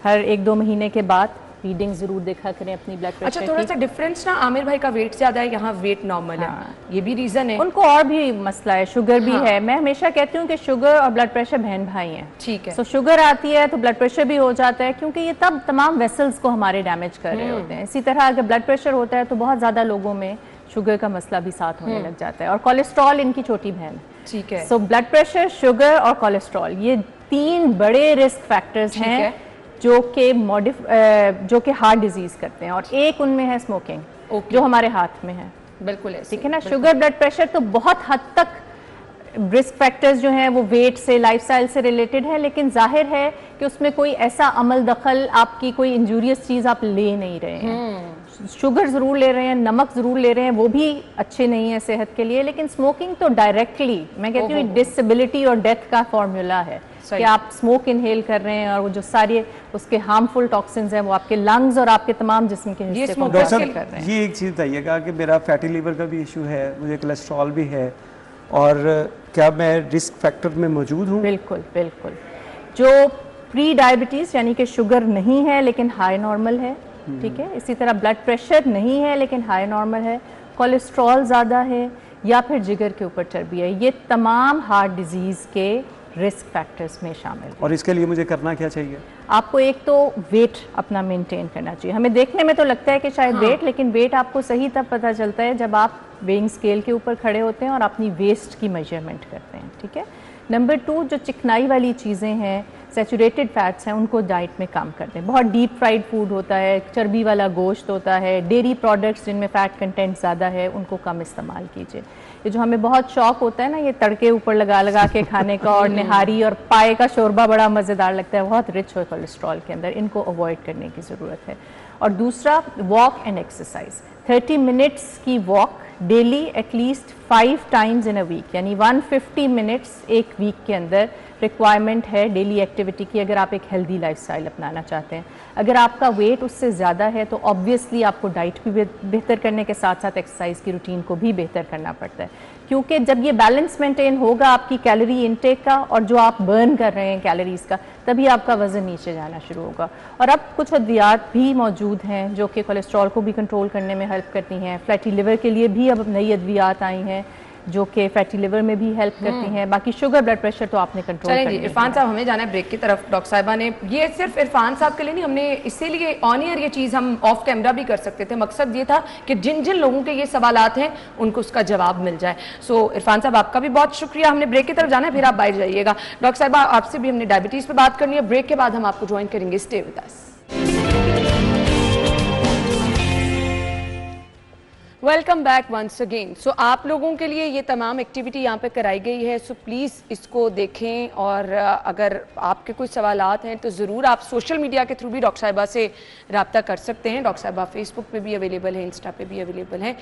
हर 1-2 महीने के बाद रीडिंग ज़रूर देखा करें अपनी ब्लड प्रेशर। अच्छा, थोड़ा सा डिफरेंस ना, आमिर भाई का वेट ज़्यादा है, यहाँ वेट नॉर्मल है, ये भी रीज़न है? उनको और भी मसला है, शुगर भी है। मैं हमेशा कहती हूँ कि शुगर और ब्लड प्रेशर बहन भाई हैं। ठीक है। तो शुगर आती है तो ब्लड प्रेशर भी हो जाता है, क्योंकि ये तब तमाम वेसल्स को हमारे डैमेज कर रहे होते हैं। इसी तरह अगर ब्लड प्रेशर होता है तो बहुत ज़्यादा लोगों में शुगर का मसला भी साथ होने लग जाता है, और कोलेस्ट्रॉल इनकी छोटी बहन। ठीक है। सो ब्लड प्रेशर, शुगर और कोलेस्ट्रॉल, ये 3 बड़े रिस्क फैक्टर्स हैं जो कि हार्ट डिजीज करते हैं, और एक उनमें है स्मोकिंग, जो हमारे हाथ में है। बिल्कुल है, ठीक है ना। शुगर, ब्लड प्रेशर तो बहुत हद तक रिस्क फैक्टर्स जो हैं वो वेट से, लाइफस्टाइल से रिलेटेड है, लेकिन जाहिर है कि उसमें कोई ऐसा अमल दखल, आपकी कोई इंजूरियस चीज़ आप ले नहीं रहे हैं। शुगर ज़रूर ले रहे हैं, नमक ज़रूर ले रहे हैं, वो भी अच्छे नहीं है सेहत के लिए, लेकिन स्मोकिंग तो डायरेक्टली, मैं कहती हूँ, डिसेबिलिटी और डेथ का फॉर्मूला है कि आप स्मोक इनहेल कर रहे हैं और वो जो सारे उसके हार्मफुल टॉक्सिन्स हैं वो आपके लंग्स और आपके तमाम जिस्म के हिस्से को डॉक्टर कर रहे हैं। ये एक चीज़ बताइएगा कि मेरा फैटी लीवर का भी इशू है, मुझे कोलेस्ट्रॉल भी है, और क्या मैं रिस्क फैक्टर में मौजूद हूँ? बिल्कुल बिल्कुल। जो प्री डायबिटीज़ यानी कि शुगर नहीं है लेकिन हाई नॉर्मल है, ठीक है, इसी तरह ब्लड प्रेशर नहीं है लेकिन हाई नॉर्मल है, कोलेस्ट्रॉल ज़्यादा है, या फिर जिगर के ऊपर चर्बी है, ये तमाम हार्ट डिजीज़ के रिस्क फैक्टर्स में शामिल है। और इसके लिए मुझे करना क्या चाहिए? आपको एक तो वेट अपना मेंटेन करना चाहिए। हमें देखने में तो लगता है कि शायद वेट, लेकिन वेट आपको सही तब पता चलता है जब आप वेइंग स्केल के ऊपर खड़े होते हैं और अपनी वेस्ट की मेजरमेंट करते हैं, ठीक है। नंबर 2, जो चिकनाई वाली चीज़ें हैं, सैचुरेटेड फैट्स हैं उनको डाइट में कम कर दें। बहुत डीप फ्राइड फूड होता है, चर्बी वाला गोश्त होता है, डेयरी प्रोडक्ट्स जिनमें फ़ैट कंटेंट ज़्यादा है उनको कम इस्तेमाल कीजिए। ये जो हमें बहुत शौक होता है ना ये तड़के ऊपर लगा लगा के खाने का, और निहारी और पाए का शोरबा बड़ा मज़ेदार लगता है, बहुत रिच हो कोलेस्ट्रॉल के अंदर, इनको अवॉइड करने की ज़रूरत है। और दूसरा, वॉक एंड एक्सरसाइज। 30 मिनट्स की walk daily at least 5 times in a week, यानी 150 मिनट्स एक वीक के अंदर रिक्वायरमेंट है डेली एक्टिविटी की, अगर आप एक हेल्दी लाइफस्टाइल अपनाना चाहते हैं। अगर आपका वेट उससे ज़्यादा है तो ऑब्वियसली आपको डाइट भी बेहतर करने के साथ साथ एक्सरसाइज की रूटीन को भी बेहतर करना पड़ता है, क्योंकि जब ये बैलेंस मेंटेन होगा आपकी कैलोरी इनटेक का और जो आप बर्न कर रहे हैं कैलोरीज का, तभी आपका वज़न नीचे जाना शुरू होगा। और अब कुछ अद्वियात भी मौजूद हैं जो कि कोलेस्ट्रॉल को भी कंट्रोल करने में हेल्प करती हैं। फैटी लिवर के लिए भी अब नई अद्वियात आई हैं जो कि फैटी लिवर में भी हेल्प करती हैं। बाकी शुगर ब्लड प्रेशर तो आपने कंट्रोल करना है। इरफान साहब, हमें जाना है ब्रेक की तरफ। डॉक्टर साहिबा ने ये सिर्फ इरफान साहब के लिए नहीं, हमने इसीलिए ऑन एयर ये चीज़ हम ऑफ कैमरा भी कर सकते थे। मकसद ये था कि जिन जिन लोगों के ये सवालात हैं उनको उसका जवाब मिल जाए। सो इरफान साहब आपका भी बहुत शुक्रिया। हमने ब्रेक की तरफ जाना है, फिर आप बाहर जाइएगा। डॉक्टर साहिबा आपसे भी हमने डायबिटीज़ पर बात करनी है। ब्रेक के बाद हम आपको ज्वाइन करेंगे। Stay with us. Welcome back once again. So आप लोगों के लिए ये तमाम एक्टिविटी यहाँ पे कराई गई है, सो प्लीज़ इसको देखें। और अगर आपके कोई सवालात हैं तो ज़रूर आप सोशल मीडिया के थ्रू भी डॉक्टर साहिबा से रब्ता कर सकते हैं। डॉक्टर साहिबा फेसबुक पे भी अवेलेबल है, इंस्टा पे भी अवेलेबल हैं।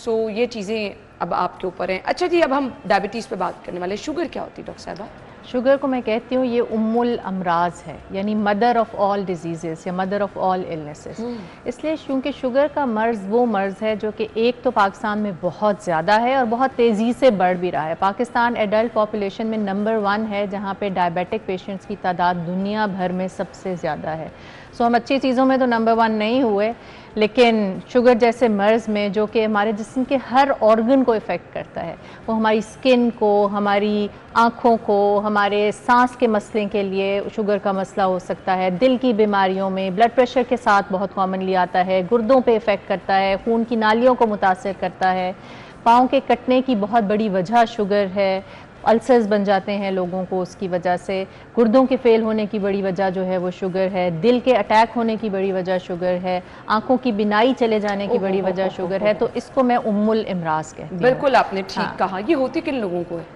सो ये चीज़ें अब आपके ऊपर हैं। अच्छा जी, अब हम डायबिटीज़ पे बात करने वाले। शुगर क्या होती है डॉक्टर साहिबा? शुगर को मैं कहती हूँ ये उम्मुल अमराज है, यानी मदर ऑफ़ ऑल डिजीज़ेस या मदर ऑफ़ ऑल इलनेसेस। इसलिए क्योंकि शुगर का मर्ज़ वो मर्ज़ है जो कि एक तो पाकिस्तान में बहुत ज़्यादा है और बहुत तेज़ी से बढ़ भी रहा है। पाकिस्तान एडल्ट पॉपुलेशन में नंबर 1 है जहाँ पे डायबिटिक पेशेंट्स की तादाद दुनिया भर में सबसे ज़्यादा है। सो हम अच्छी चीज़ों में तो नंबर 1 नहीं हुए, लेकिन शुगर जैसे मर्ज़ में जो कि हमारे जिस्म के हर ऑर्गन को इफ़ेक्ट करता है, वो हमारी स्किन को, हमारी आँखों को, हमारे सांस के मसले के लिए शुगर का मसला हो सकता है, दिल की बीमारियों में, ब्लड प्रेशर के साथ बहुत कॉमनली आता है, गुर्दों पे इफ़ेक्ट करता है, खून की नालियों को मुतासिर करता है, पाँव के कटने की बहुत बड़ी वजह शुगर है, अल्सर्स बन जाते हैं लोगों को उसकी वजह से, गुर्दों के फेल होने की बड़ी वजह जो है वो शुगर है, दिल के अटैक होने की बड़ी वजह शुगर है, आंखों की बिनाई चले जाने की बड़ी वजह शुगर है। तो इसको मैं उम्मुल इमराज कहती हूँ। बिल्कुल आपने ठीक कहा। ये होती किन लोगों को है?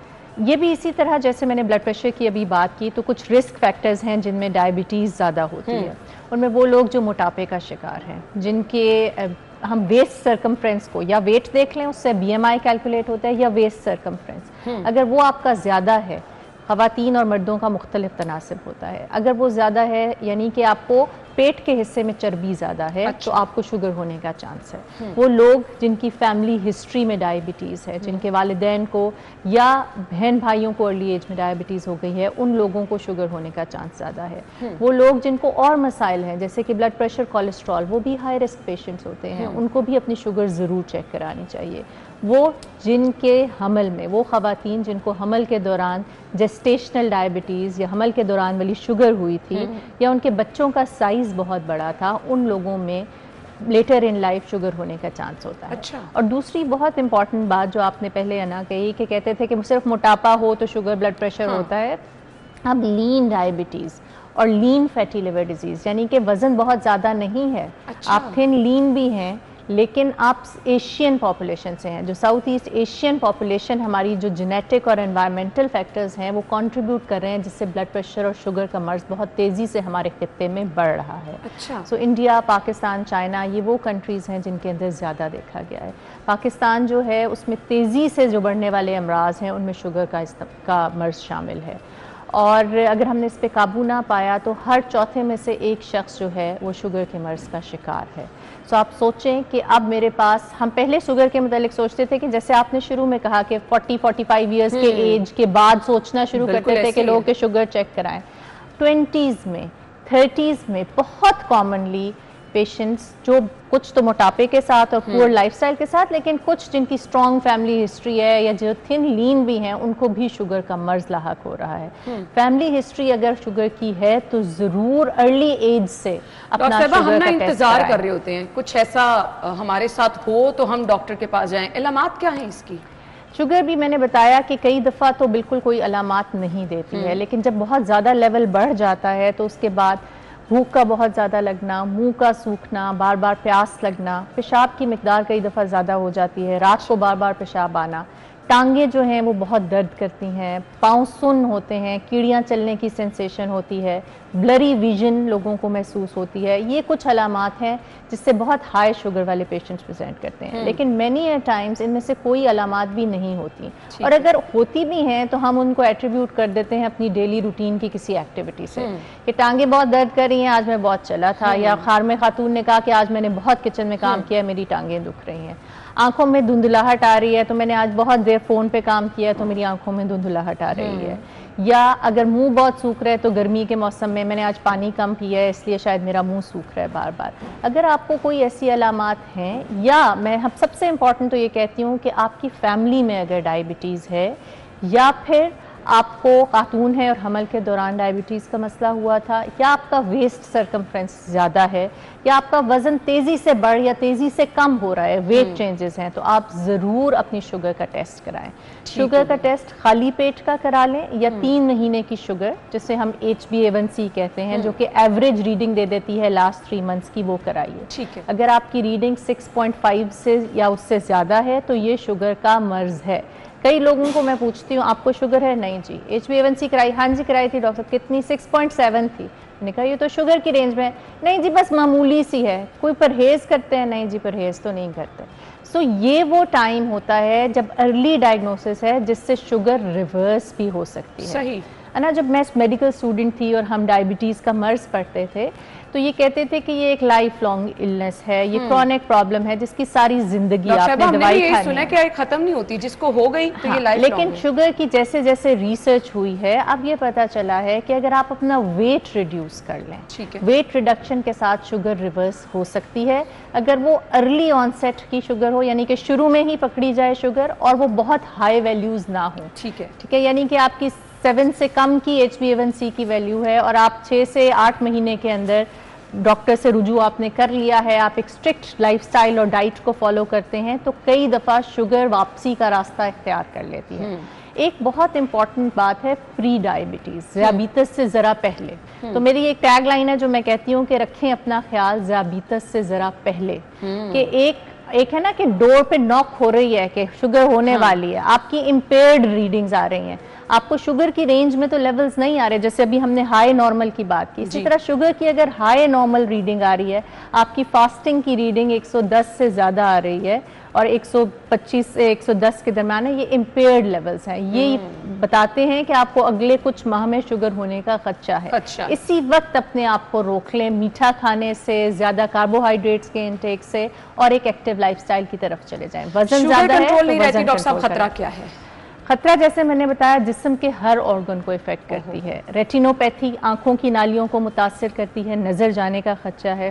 ये भी इसी तरह जैसे मैंने ब्लड प्रेशर की अभी बात की, तो कुछ रिस्क फैक्टर्स हैं जिनमें डायबिटीज़ ज़्यादा होती है। उनमें वो लोग जो मोटापे का शिकार हैं, जिनके हम वेस्ट सरकमफ्रेंस को या वेट देख लें उससे BMI कैलकुलेट होता है, या वेस्ट सरकमफ्रेंस अगर वो आपका ज़्यादा है, ख़वातीन और मर्दों का मुख्तलिफ तनासिब होता है, अगर वो ज़्यादा है यानी कि आपको पेट के हिस्से में चर्बी ज़्यादा है, तो आपको शुगर होने का चांस है। वो लोग जिनकी फैमिली हिस्ट्री में डायबिटीज़ है, जिनके वालिदैन को या बहन भाइयों को अर्ली एज में डायबिटीज़ हो गई है, उन लोगों को शुगर होने का चांस ज़्यादा है। वो लोग जिनको और मसाइल हैं जैसे कि ब्लड प्रेशर, कोलेस्ट्रॉल, वो भी हाई रिस्क पेशेंट्स होते हैं, उनको भी अपनी शुगर ज़रूर चेक करानी चाहिए। वो जिनके हमल में, वो ख़वातीन जिनको हमल के दौरान जेस्टेशनल डायबिटीज़ या हमल के दौरान वाली शुगर हुई थी, या उनके बच्चों का साइज़ बहुत बड़ा था, उन लोगों में लेटर इन लाइफ शुगर होने का चांस होता है। अच्छा। और दूसरी बहुत इंपॉर्टेंट बात जो आपने पहले अना कही कि कहते थे कि सिर्फ मोटापा हो तो शुगर ब्लड प्रेशर होता है। अब लीन डायबिटीज़ और लीन फैटी लिवर डिजीज़, यानी कि वज़न बहुत ज़्यादा नहीं है, आप थिन लीन भी हैं, लेकिन आप एशियन पॉपुलेशन से हैं, जो साउथ ईस्ट एशियन पॉपुलेशन, हमारी जो जेनेटिक और एनवायरमेंटल फैक्टर्स हैं वो कंट्रीब्यूट कर रहे हैं, जिससे ब्लड प्रेशर और शुगर का मर्ज़ बहुत तेज़ी से हमारे खित्ते में बढ़ रहा है। अच्छा। सो इंडिया, पाकिस्तान, चाइना, ये वो कंट्रीज़ हैं जिनके अंदर ज़्यादा देखा गया है। पाकिस्तान जो है उसमें तेज़ी से जो बढ़ने वाले अमराज हैं उनमें शुगर का मर्ज़ शामिल है, और अगर हमने इस पर काबू ना पाया तो हर चौथे में से एक शख्स जो है वो शुगर के मर्ज़ का शिकार है। सो आप सोचें कि अब मेरे पास, हम पहले शुगर के मतलब सोचते थे कि जैसे आपने शुरू में कहा कि 40-45 ईयर्स के एज के बाद सोचना शुरू करते थे कि लोग के शुगर चेक कराएं। 20s में, 30s में बहुत कॉमनली पेशेंट्स जो कुछ तो मोटापे के साथ और पुअर लाइफस्टाइल के साथ, लेकिन कुछ जिनकी स्ट्रॉन्ग फैमिली हिस्ट्री है या जो थिन लीन भी हैं, उनको भी शुगर का मर्ज लाहक हो रहा है। फैमिली हिस्ट्री अगर शुगर की है तो जरूर अर्ली एज से अपना शुगर हम का इंतजार कर रहे होते हैं कुछ ऐसा हमारे साथ हो तो हम डॉक्टर के पास जाएं। इलामात क्या है इसकी? शुगर भी मैंने बताया कि कई दफ़ा तो बिल्कुल कोई अलामात नहीं देती है, लेकिन जब बहुत ज़्यादा लेवल बढ़ जाता है तो उसके बाद भूख का बहुत ज़्यादा लगना, मुंह का सूखना, बार बार प्यास लगना, पेशाब की मिकदार कई दफ़ा ज़्यादा हो जाती है, रात को बार बार पेशाब आना, टांगे जो हैं वो बहुत दर्द करती हैं, पाँव सुन्न होते हैं, कीड़ियाँ चलने की सेंसेशन होती है, ब्लरी विजन लोगों को महसूस होती है। ये कुछ अलामात हैं जिससे बहुत हाई शुगर वाले पेशेंट्स प्रेजेंट करते हैं। लेकिन मैनी ए टाइम्स इनमें से कोई अलामात भी नहीं होती, और अगर होती भी हैं तो हम उनको एट्रीब्यूट कर देते हैं अपनी डेली रूटीन की किसी एक्टिविटी से, कि टांगे बहुत दर्द कर रही हैं, आज मैं बहुत चला था, या खारमे खातून ने कहा कि आज मैंने बहुत किचन में काम किया, मेरी टांगें दुख रही हैं। आंखों में धुंधलाहट आ रही है तो मैंने आज बहुत देर फ़ोन पे काम किया तो मेरी आंखों में धुंधलाहट आ रही है। या अगर मुंह बहुत सूख रहा है तो गर्मी के मौसम में मैंने आज पानी कम पिया है इसलिए शायद मेरा मुंह सूख रहा है बार बार। अगर आपको कोई ऐसी अलामात हैं, या मैं सबसे इम्पॉर्टेंट तो ये कहती हूँ कि आपकी फैमिली में अगर डायबिटीज़ है, या फिर आपको खातून है और हमल के दौरान डायबिटीज़ का मसला हुआ था, या आपका वेस्ट सरकमफ्रेंस ज़्यादा है, या आपका वज़न तेज़ी से बढ़ या तेज़ी से कम हो रहा है, वेट चेंजेस हैं, तो आप ज़रूर अपनी शुगर का टेस्ट कराएं। शुगर का टेस्ट खाली पेट का करा लें, या 3 महीने की शुगर जिसे हम HbA1c कहते हैं, जो कि एवरेज रीडिंग दे देती है लास्ट 3 मंथ्स की, वो कराइए। ठीक है। अगर आपकी रीडिंग 6.5 से या उससे ज़्यादा है तो ये शुगर का मर्ज़ है। कई लोगों को मैं पूछती हूँ आपको शुगर है? नहीं जी। HbA1c कराई? हाँ जी कराई थी डॉक्टर। कितनी? 6.7 थी। मैंने कहा ये तो शुगर की रेंज में है। नहीं जी बस मामूली सी है। कोई परहेज़ करते हैं? नहीं जी परहेज़ तो नहीं करते। सो ये वो टाइम होता है जब अर्ली डायग्नोसिस है जिससे शुगर रिवर्स भी हो सकती है। सही है ना। जब मैं मेडिकल स्टूडेंट थी और हम डायबिटीज़ का मर्ज़ पढ़ते थे तो ये कहते थे कि ये एक लाइफ लॉन्ग इलनेस है, ये क्रॉनिक प्रॉब्लम है जिसकी सारी जिंदगी आपने दवाई खानी है। सुना कि ये खत्म नहीं होती, जिसको हो गई तो ये लाइफ लेकिन शुगर की जैसे जैसे रिसर्च हुई है अब ये पता चला है कि अगर आप अपना वेट रिड्यूस कर लें, ठीक है, वेट रिडक्शन के साथ शुगर रिवर्स हो सकती है। अगर वो अर्ली ऑनसेट की शुगर हो, यानी कि शुरू में ही पकड़ी जाए शुगर और वो बहुत हाई वैल्यूज ना हो, ठीक है, ठीक है, यानी कि आपकी 7 से कम की HbA1c की वैल्यू है और आप 6 से 8 महीने के अंदर डॉक्टर से रुजू आपने कर लिया है, आप एक स्ट्रिक्ट लाइफस्टाइल और डाइट को फॉलो करते हैं तो कई दफ़ा शुगर वापसी का रास्ता इख्तियार कर लेती है। एक बहुत इंपॉर्टेंट बात है प्री डायबिटीज़, ज़ियाबीतस से ज़रा पहले। तो मेरी एक टैग लाइन है जो मैं कहती हूँ कि रखें अपना ख्याल ज़ियाबीतस से ज़रा पहले, कि एक है ना कि डोर पे नॉक हो रही है कि शुगर होने वाली है, आपकी इम्पेयर्ड रीडिंग्स आ रही हैं, आपको शुगर की रेंज में तो लेवल्स नहीं आ रहे, जैसे अभी हमने हाई नॉर्मल की बात की, इसी तरह शुगर की अगर हाई नॉर्मल रीडिंग आ रही है, आपकी फास्टिंग की रीडिंग 110 से ज़्यादा आ रही है और 125 से 110 के दरम्यान है, ये इम्पेयर्ड लेवल्स हैं, ये बताते हैं कि आपको अगले कुछ माह में शुगर होने का खदशा है। अच्छा। इसी वक्त अपने आप को रोक लें मीठा खाने से, ज़्यादा कार्बोहाइड्रेट्स के इंटेक से और एक एक्टिव लाइफस्टाइल की तरफ चले जाएं। वजन ज़्यादा है कंट्रोल नहीं रहती, वजन डॉक्टर साहब कंट्रोल खतरा करें। क्या है? खतरा जैसे मैंने बताया जिस्म के हर ऑर्गन को इफेक्ट करती है। रेटिनोपैथी आंखों की नालियों को मुतासिर करती है, नज़र जाने का खदशा है,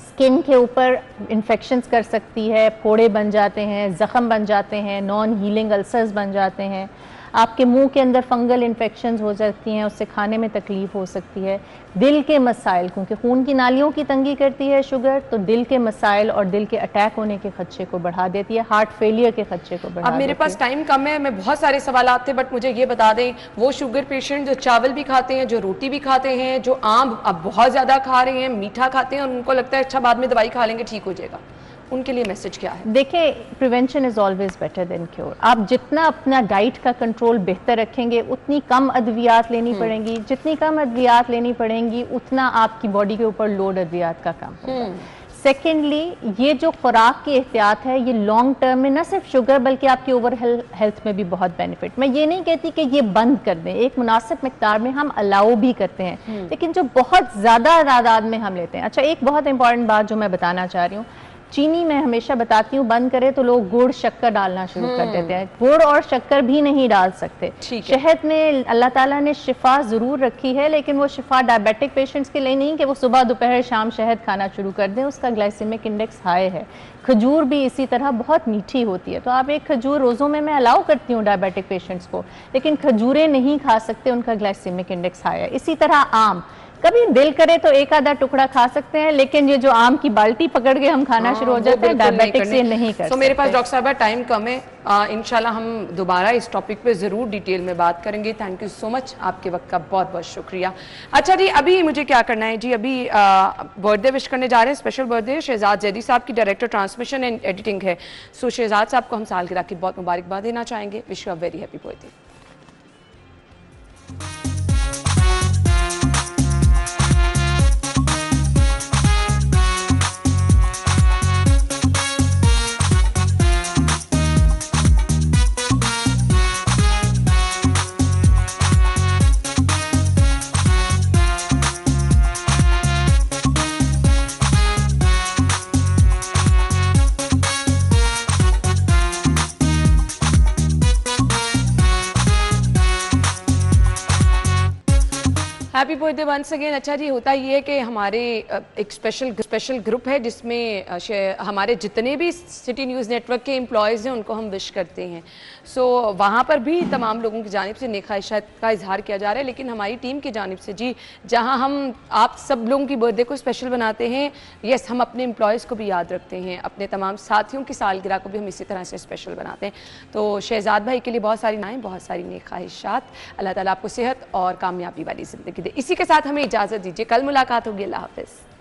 स्किन के ऊपर इन्फेक्शंस कर सकती है, फोड़े बन जाते हैं, ज़ख़म बन जाते हैं, नॉन हीलिंग अल्सर्स बन जाते हैं, आपके मुंह के अंदर फंगल इन्फेक्शंस हो जाती हैं, उससे खाने में तकलीफ हो सकती है। दिल के मसाइल, क्योंकि खून की नालियों की तंगी करती है शुगर, तो दिल के मसाइल और दिल के अटैक होने के खदशे को बढ़ा देती है, हार्ट फेलियर के खदशे को बढ़ा अब मेरे पास टाइम कम है, मैं बहुत सारे सवाल थे, बट मुझे ये बता दें वो शुगर पेशेंट जो चावल भी खाते हैं, जो रोटी भी खाते हैं, जो आम अब बहुत ज़्यादा खा रहे हैं, मीठा खाते हैं और उनको लगता है अच्छा बाद में दवाई खा लेंगे ठीक हो जाएगा, उनके लिए मैसेज क्या है? देखिए, prevention is always better than cure. आप जितना अपना डाइट का कंट्रोल बेहतर रखेंगे उतनी कम अद्वियात लेनी पड़ेंगी, जितनी कम अद्वियात लेनी पड़ेंगी उतना आपकी बॉडी के ऊपर लोड अद्वियात का कम होगा। सेकेंडली, ये जो खुराक की एहतियात है ये लॉन्ग टर्म में न सिर्फ शुगर बल्कि आपकी ओवर हेल्थ में भी बहुत बेनिफिट। मैं ये नहीं कहती कि ये बंद कर दें, एक मुनासिब मिकदार में हम अलाउ भी करते हैं, लेकिन जो बहुत ज़्यादा तादाद में हम लेते हैं। अच्छा, एक बहुत इंपॉर्टेंट बात जो मैं बताना चाह रही हूँ, चीनी मैं हमेशा बताती हूँ बंद करें तो लोग गुड़ शक्कर डालना शुरू कर देते हैं, गुड़ और शक्कर भी नहीं डाल सकते। शहद में अल्लाह ताला ने शिफा ज़रूर रखी है, लेकिन वो शिफा डायबिटिक पेशेंट्स के लिए नहीं कि वो सुबह दोपहर शाम शहद खाना शुरू कर दें, उसका ग्लाइसेमिक इंडेक्स हाई है। खजूर भी इसी तरह बहुत मीठी होती है, तो आप एक खजूर रोज़ों में मैं अलाउ करती हूँ डायबिटिक पेशेंट्स को, लेकिन खजूरें नहीं खा सकते, उनका ग्लाइसेमिक इंडेक्स हाई है। इसी तरह आम, कभी दिल करे तो एक आधा टुकड़ा खा सकते हैं, लेकिन ये जो आम की बाल्टी पकड़ के हम खाना शुरू हो जाते हैं, डायबिटिक्स ये नहीं कर सकते। मेरे पास डॉक्टर साहब टाइम कम है, इंशाल्लाह हम दोबारा इस टॉपिक पे ज़रूर डिटेल में बात करेंगे। थैंक यू सो मच, आपके वक्त का बहुत बहुत शुक्रिया। अच्छा जी, अभी मुझे क्या करना है जी, अभी बर्थडे विश करने जा रहे हैं, स्पेशल बर्थडे शहजाद जैदी साहब की, डायरेक्टर ट्रांसमिशन एंड एडिटिंग है। सो शहजाद साहब को हम सालगिरह की बहुत मुबारकबाद देना चाहेंगे। Wish you a very happy birthday. Happy birthday once again. अच्छा जी, होता ये है कि हमारे एक स्पेशल ग्रुप है जिसमें हमारे जितने भी सिटी न्यूज़ नेटवर्क के एम्प्लॉयज़ हैं उनको हम विश करते हैं। सो वहाँ पर भी तमाम लोगों की जानिब से नेक ख्वाहिशात का इजहार किया जा रहा है, लेकिन हमारी टीम की जानिब से जी, जहाँ हम आप सब लोगों की बर्थडे को स्पेशल बनाते हैं, यस, हम अपने एम्प्लॉयज़ को भी याद रखते हैं, अपने तमाम साथियों की सालगिरह को भी हम इसी तरह से स्पेशल बनाते हैं। तो शहजाद भाई के लिए बहुत सारी नाएँ, बहुत सारी नेक ख्वाहिशात। अल्लाह ताला आपको सेहत और कामयाबी वाली ज़िंदगी दे। इसी के साथ हमें इजाज़त दीजिए, कल मुलाकात होगी। अल्लाह हाफ़िज़।